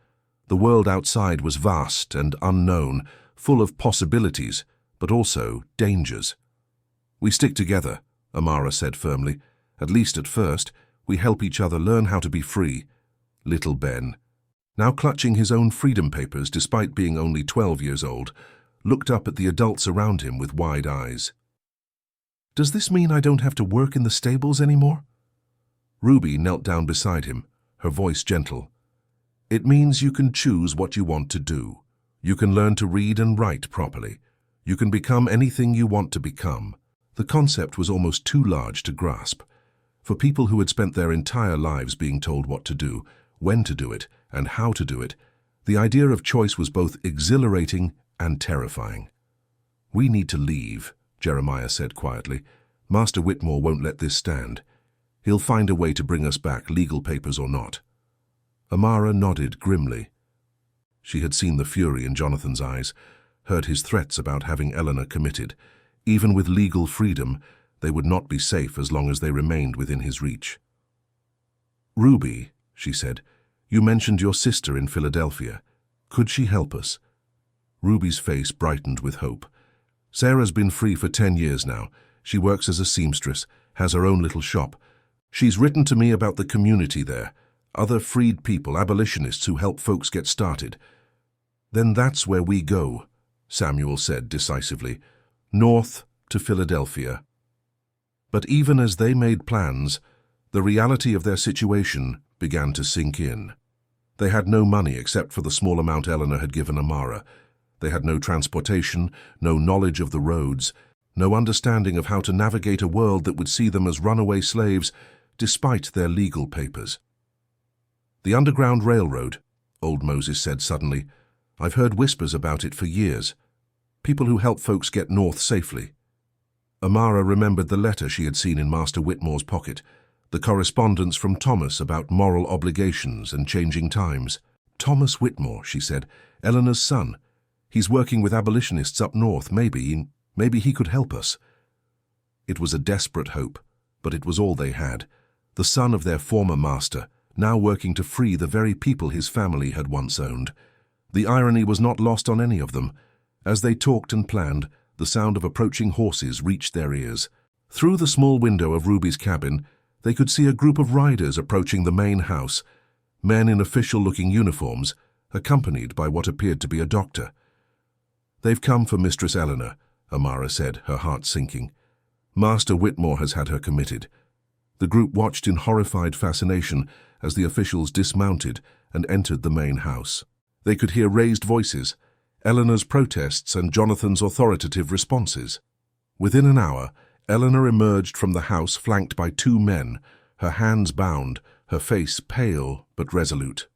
The world outside was vast and unknown, full of possibilities, but also dangers. "We stick together," Amara said firmly. "At least at first, we help each other learn how to be free." Little Ben, now clutching his own freedom papers despite being only 12 years old, looked up at the adults around him with wide eyes. "Does this mean I don't have to work in the stables anymore?" Ruby knelt down beside him, her voice gentle. "It means you can choose what you want to do. You can learn to read and write properly. You can become anything you want to become." The concept was almost too large to grasp. For people who had spent their entire lives being told what to do, when to do it, and how to do it, the idea of choice was both exhilarating and terrifying. "We need to leave," Jeremiah said quietly. "Master Whitmore won't let this stand. He'll find a way to bring us back, legal papers or not." Amara nodded grimly. She had seen the fury in Jonathan's eyes, heard his threats about having Eleanor committed. Even with legal freedom, they would not be safe as long as they remained within his reach. "Ruby," she said, "you mentioned your sister in Philadelphia. Could she help us?" Ruby's face brightened with hope. "Sarah's been free for 10 years now. She works as a seamstress, has her own little shop. She's written to me about the community there, other freed people, abolitionists who help folks get started." "Then that's where we go," Samuel said decisively, "north to Philadelphia." But even as they made plans, the reality of their situation began to sink in. They had no money except for the small amount Eleanor had given Amara. They had no transportation, no knowledge of the roads, no understanding of how to navigate a world that would see them as runaway slaves despite their legal papers. "The Underground Railroad," old Moses said suddenly. "I've heard whispers about it for years. People who help folks get north safely." Amara remembered the letter she had seen in Master Whitmore's pocket, the correspondence from Thomas about moral obligations and changing times. "Thomas Whitmore," she said, "Eleanor's son. He's working with abolitionists up north. Maybe he could help us." It was a desperate hope, but it was all they had. The son of their former master, now working to free the very people his family had once owned. The irony was not lost on any of them. As they talked and planned, the sound of approaching horses reached their ears. Through the small window of Ruby's cabin, they could see a group of riders approaching the main house, men in official-looking uniforms, accompanied by what appeared to be a doctor. "They've come for Mistress Eleanor," Amara said, her heart sinking. "Master Whitmore has had her committed." The group watched in horrified fascination as the officials dismounted and entered the main house. They could hear raised voices, Eleanor's protests and Jonathan's authoritative responses. Within an hour, Eleanor emerged from the house flanked by 2 men, her hands bound, her face pale but resolute.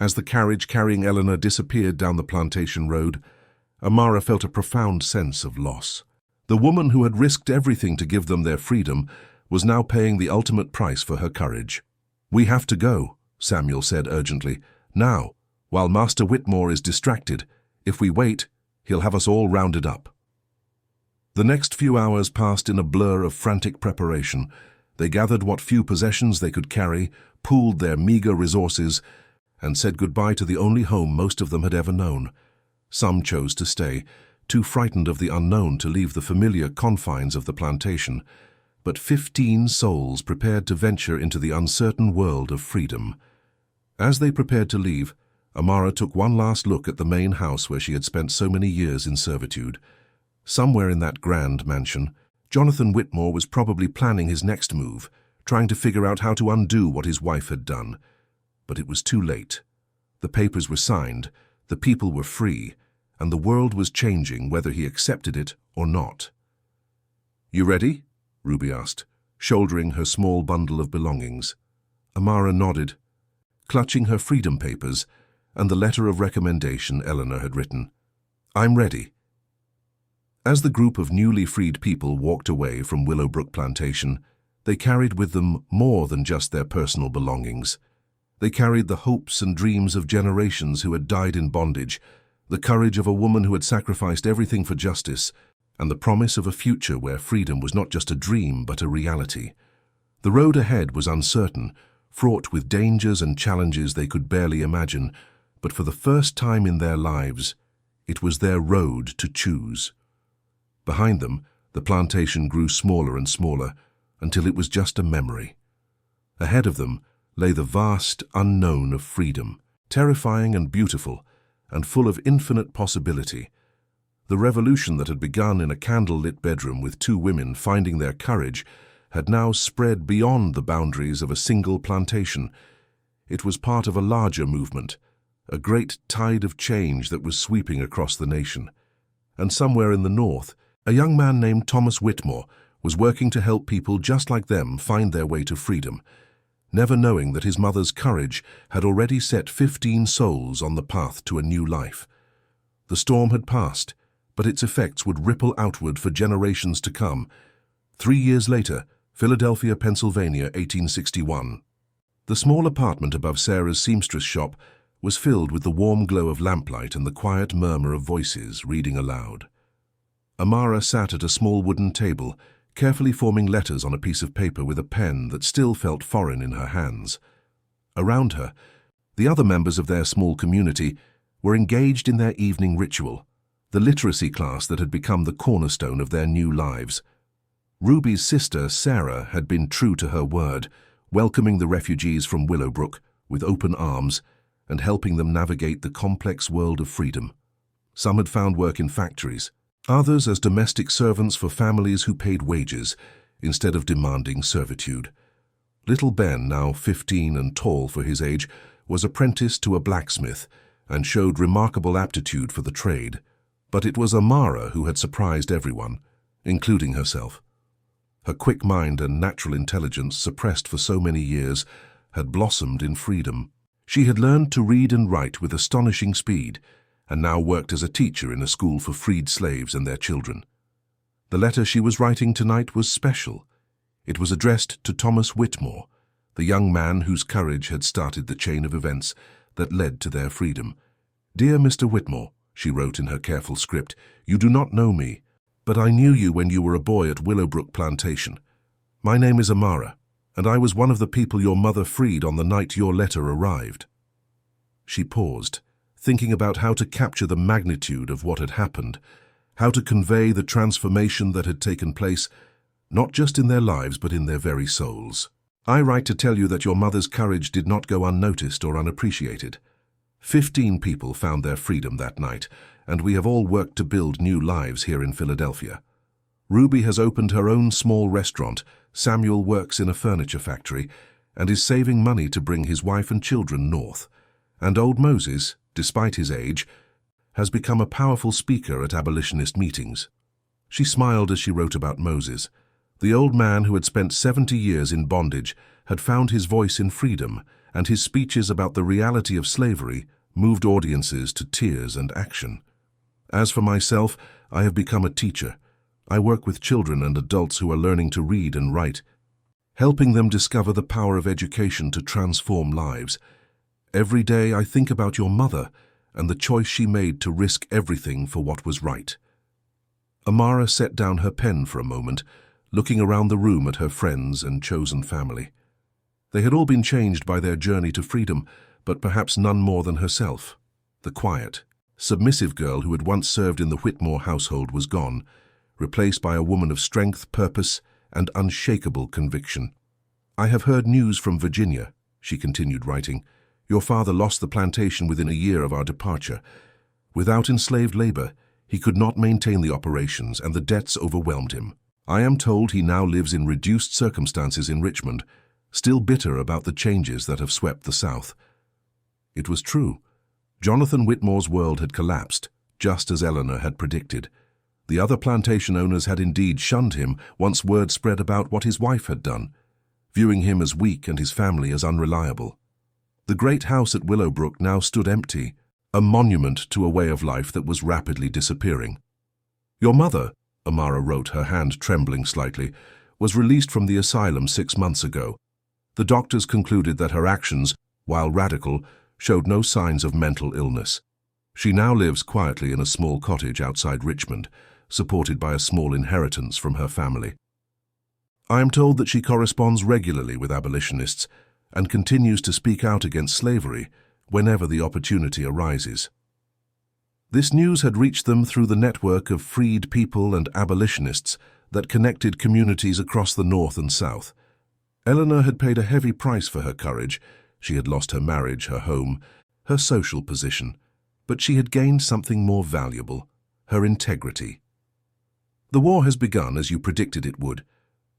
As the carriage carrying Eleanor disappeared down the plantation road, Amara felt a profound sense of loss. The woman who had risked everything to give them their freedom was now paying the ultimate price for her courage. "We have to go," Samuel said urgently. "Now, while Master Whitmore is distracted. If we wait, he'll have us all rounded up." The next few hours passed in a blur of frantic preparation. They gathered what few possessions they could carry, pooled their meager resources, and said goodbye to the only home most of them had ever known. Some chose to stay, too frightened of the unknown to leave the familiar confines of the plantation. But 15 souls prepared to venture into the uncertain world of freedom. As they prepared to leave, Amara took one last look at the main house where she had spent so many years in servitude. Somewhere in that grand mansion, Jonathan Whitmore was probably planning his next move, trying to figure out how to undo what his wife had done. But it was too late. The papers were signed, the people were free, and the world was changing whether he accepted it or not. "You ready?" Ruby asked, shouldering her small bundle of belongings. Amara nodded, clutching her freedom papers and the letter of recommendation Eleanor had written. "I'm ready." As the group of newly freed people walked away from Willowbrook Plantation, they carried with them more than just their personal belongings. They carried the hopes and dreams of generations who had died in bondage, the courage of a woman who had sacrificed everything for justice, and the promise of a future where freedom was not just a dream but a reality. The road ahead was uncertain, fraught with dangers and challenges they could barely imagine, but for the first time in their lives, it was their road to choose. Behind them, the plantation grew smaller and smaller, until it was just a memory. Ahead of them lay the vast unknown of freedom, terrifying and beautiful, and full of infinite possibility. The revolution that had begun in a candle-lit bedroom with 2 women finding their courage had now spread beyond the boundaries of a single plantation. It was part of a larger movement, a great tide of change that was sweeping across the nation. And somewhere in the north, a young man named Thomas Whitmore was working to help people just like them find their way to freedom, never knowing that his mother's courage had already set 15 souls on the path to a new life. The storm had passed, but its effects would ripple outward for generations to come. 3 years later, Philadelphia, Pennsylvania, 1861. The small apartment above Sarah's seamstress shop was filled with the warm glow of lamplight and the quiet murmur of voices reading aloud. Amara sat at a small wooden table, carefully forming letters on a piece of paper with a pen that still felt foreign in her hands. Around her, the other members of their small community were engaged in their evening ritual, the literacy class that had become the cornerstone of their new lives. Ruby's sister, Sarah, had been true to her word, welcoming the refugees from Willowbrook with open arms and helping them navigate the complex world of freedom. Some had found work in factories, others as domestic servants for families who paid wages instead of demanding servitude. Little Ben, now 15 and tall for his age, was apprenticed to a blacksmith and showed remarkable aptitude for the trade. But it was Amara who had surprised everyone, including herself. Her quick mind and natural intelligence, suppressed for so many years, had blossomed in freedom. She had learned to read and write with astonishing speed, and now worked as a teacher in a school for freed slaves and their children. The letter she was writing tonight was special. It was addressed to Thomas Whitmore, the young man whose courage had started the chain of events that led to their freedom. "Dear Mr. Whitmore," she wrote in her careful script, "you do not know me, but I knew you when you were a boy at Willowbrook Plantation. My name is Amara, and I was one of the people your mother freed on the night your letter arrived." She paused, thinking about how to capture the magnitude of what had happened, how to convey the transformation that had taken place, not just in their lives but in their very souls. "I write to tell you that your mother's courage did not go unnoticed or unappreciated. 15 people found their freedom that night, and we have all worked to build new lives here in Philadelphia. Ruby has opened her own small restaurant, Samuel works in a furniture factory, and is saving money to bring his wife and children north. And old Moses, despite his age, has become a powerful speaker at abolitionist meetings." She smiled as she wrote about Moses. The old man who had spent 70 years in bondage had found his voice in freedom, and his speeches about the reality of slavery moved audiences to tears and action. "As for myself, I have become a teacher. I work with children and adults who are learning to read and write, helping them discover the power of education to transform lives. Every day I think about your mother and the choice she made to risk everything for what was right." Amara set down her pen for a moment, looking around the room at her friends and chosen family. They had all been changed by their journey to freedom, but perhaps none more than herself. The quiet, submissive girl who had once served in the Whitmore household was gone, replaced by a woman of strength, purpose, and unshakable conviction. "I have heard news from Virginia," she continued writing. "Your father lost the plantation within a year of our departure. Without enslaved labor, he could not maintain the operations, and the debts overwhelmed him. I am told he now lives in reduced circumstances in Richmond, still bitter about the changes that have swept the South." It was true. Jonathan Whitmore's world had collapsed, just as Eleanor had predicted. The other plantation owners had indeed shunned him once word spread about what his wife had done, viewing him as weak and his family as unreliable. The great house at Willowbrook now stood empty, a monument to a way of life that was rapidly disappearing. "Your mother," Amara wrote, her hand trembling slightly, "was released from the asylum 6 months ago. The doctors concluded that her actions, while radical, showed no signs of mental illness. She now lives quietly in a small cottage outside Richmond, supported by a small inheritance from her family. I am told that she corresponds regularly with abolitionists and continues to speak out against slavery whenever the opportunity arises." This news had reached them through the network of freed people and abolitionists that connected communities across the North and South. Eleanor had paid a heavy price for her courage. She had lost her marriage, her home, her social position, but she had gained something more valuable, her integrity. "The war has begun as you predicted it would.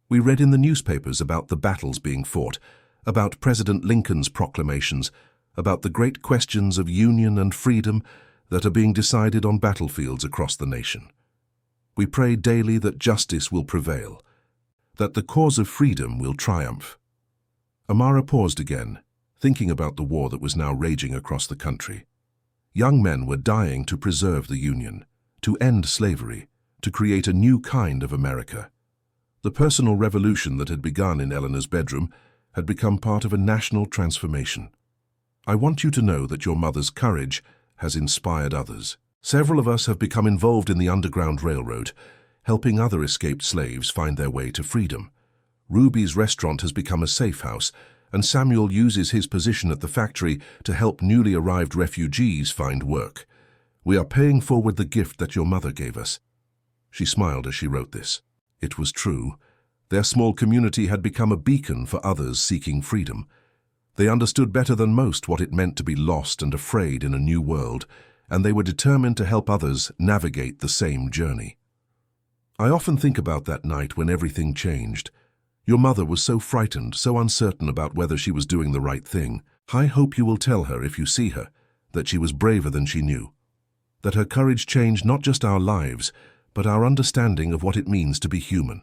We read in the newspapers about the battles being fought, about President Lincoln's proclamations, about the great questions of union and freedom that are being decided on battlefields across the nation. We pray daily that justice will prevail, that the cause of freedom will triumph." Amara paused again, thinking about the war that was now raging across the country. Young men were dying to preserve the Union, to end slavery, to create a new kind of America. The personal revolution that had begun in Eleanor's bedroom had become part of a national transformation. I want you to know that your mother's courage has inspired others. Several of us have become involved in the Underground Railroad, helping other escaped slaves find their way to freedom. Ruby's restaurant has become a safe house, and Samuel uses his position at the factory to help newly arrived refugees find work. We are paying forward the gift that your mother gave us. She smiled as she wrote this. It was true. Their small community had become a beacon for others seeking freedom. They understood better than most what it meant to be lost and afraid in a new world, and they were determined to help others navigate the same journey. I often think about that night when everything changed. Your mother was so frightened, so uncertain about whether she was doing the right thing. I hope you will tell her, if you see her, that she was braver than she knew. That her courage changed not just our lives, but our understanding of what it means to be human.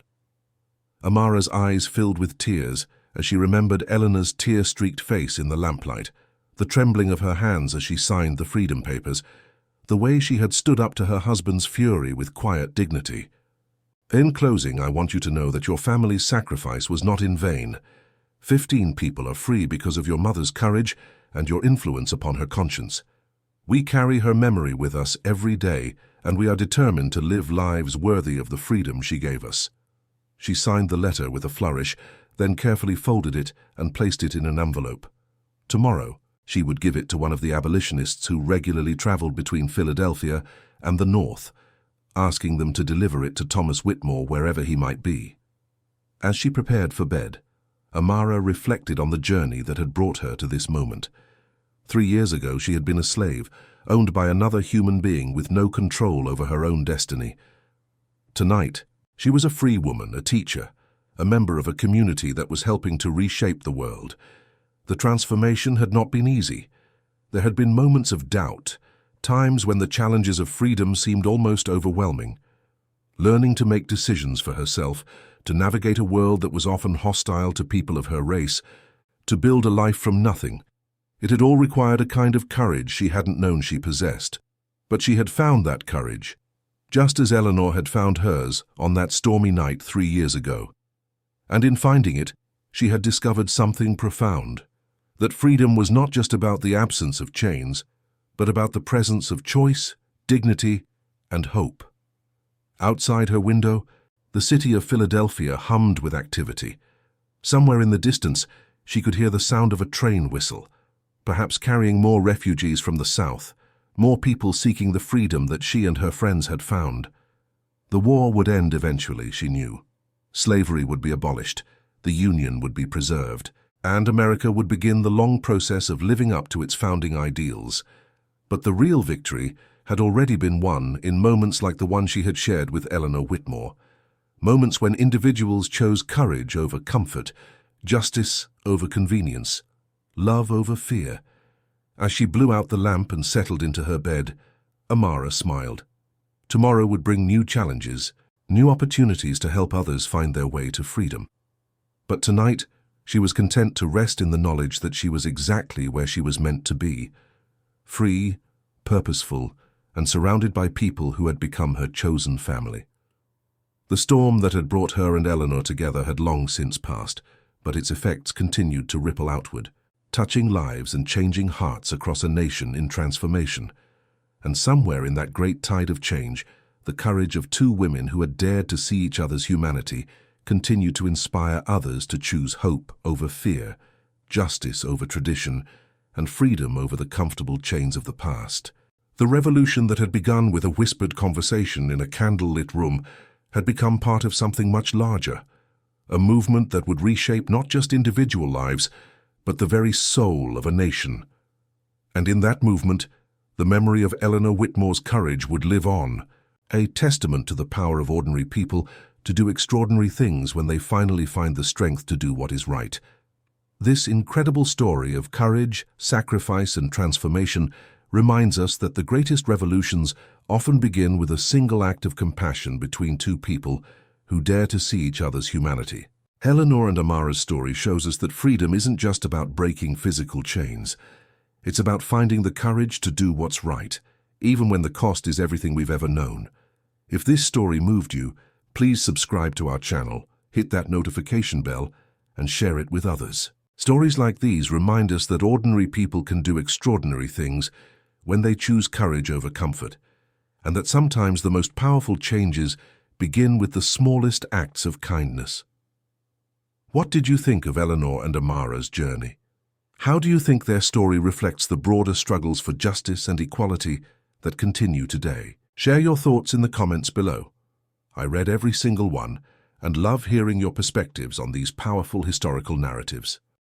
Amara's eyes filled with tears as she remembered Eleanor's tear-streaked face in the lamplight, the trembling of her hands as she signed the freedom papers, the way she had stood up to her husband's fury with quiet dignity. In closing, I want you to know that your family's sacrifice was not in vain. 15 people are free because of your mother's courage and your influence upon her conscience. We carry her memory with us every day, and we are determined to live lives worthy of the freedom she gave us. She signed the letter with a flourish, then carefully folded it and placed it in an envelope. Tomorrow, she would give it to one of the abolitionists who regularly traveled between Philadelphia and the North, asking them to deliver it to Thomas Whitmore wherever he might be. As she prepared for bed, Amara reflected on the journey that had brought her to this moment. 3 years ago, she had been a slave, owned by another human being with no control over her own destiny. Tonight, she was a free woman, a teacher, a member of a community that was helping to reshape the world. The transformation had not been easy. There had been moments of doubt, times when the challenges of freedom seemed almost overwhelming. Learning to make decisions for herself, to navigate a world that was often hostile to people of her race, to build a life from nothing. It had all required a kind of courage she hadn't known she possessed. But she had found that courage, just as Eleanor had found hers on that stormy night 3 years ago. And in finding it, she had discovered something profound, that freedom was not just about the absence of chains, but about the presence of choice, dignity, and hope. Outside her window, the city of Philadelphia hummed with activity. Somewhere in the distance, she could hear the sound of a train whistle, perhaps carrying more refugees from the South, more people seeking the freedom that she and her friends had found. The war would end eventually, she knew. Slavery would be abolished, the Union would be preserved, and America would begin the long process of living up to its founding ideals. But the real victory had already been won in moments like the one she had shared with Eleanor Whitmore. Moments when individuals chose courage over comfort, justice over convenience, love over fear. As she blew out the lamp and settled into her bed, Amara smiled. Tomorrow would bring new challenges, new opportunities to help others find their way to freedom. But tonight, she was content to rest in the knowledge that she was exactly where she was meant to be, free, purposeful, and surrounded by people who had become her chosen family. The storm that had brought her and Eleanor together had long since passed, but its effects continued to ripple outward, touching lives and changing hearts across a nation in transformation. And somewhere in that great tide of change, the courage of 2 women who had dared to see each other's humanity continued to inspire others to choose hope over fear, justice over tradition, and freedom over the comfortable chains of the past. The revolution that had begun with a whispered conversation in a candle-lit room had become part of something much larger, a movement that would reshape not just individual lives, but the very soul of a nation. And in that movement, the memory of Eleanor Whitmore's courage would live on, a testament to the power of ordinary people to do extraordinary things when they finally find the strength to do what is right. This incredible story of courage, sacrifice, and transformation reminds us that the greatest revolutions often begin with a single act of compassion between 2 people who dare to see each other's humanity. Eleanor and Amara's story shows us that freedom isn't just about breaking physical chains. It's about finding the courage to do what's right, even when the cost is everything we've ever known. If this story moved you, please subscribe to our channel, hit that notification bell, and share it with others. Stories like these remind us that ordinary people can do extraordinary things when they choose courage over comfort, and that sometimes the most powerful changes begin with the smallest acts of kindness. What did you think of Eleanor and Amara's journey? How do you think their story reflects the broader struggles for justice and equality that continue today? Share your thoughts in the comments below. I read every single one and love hearing your perspectives on these powerful historical narratives.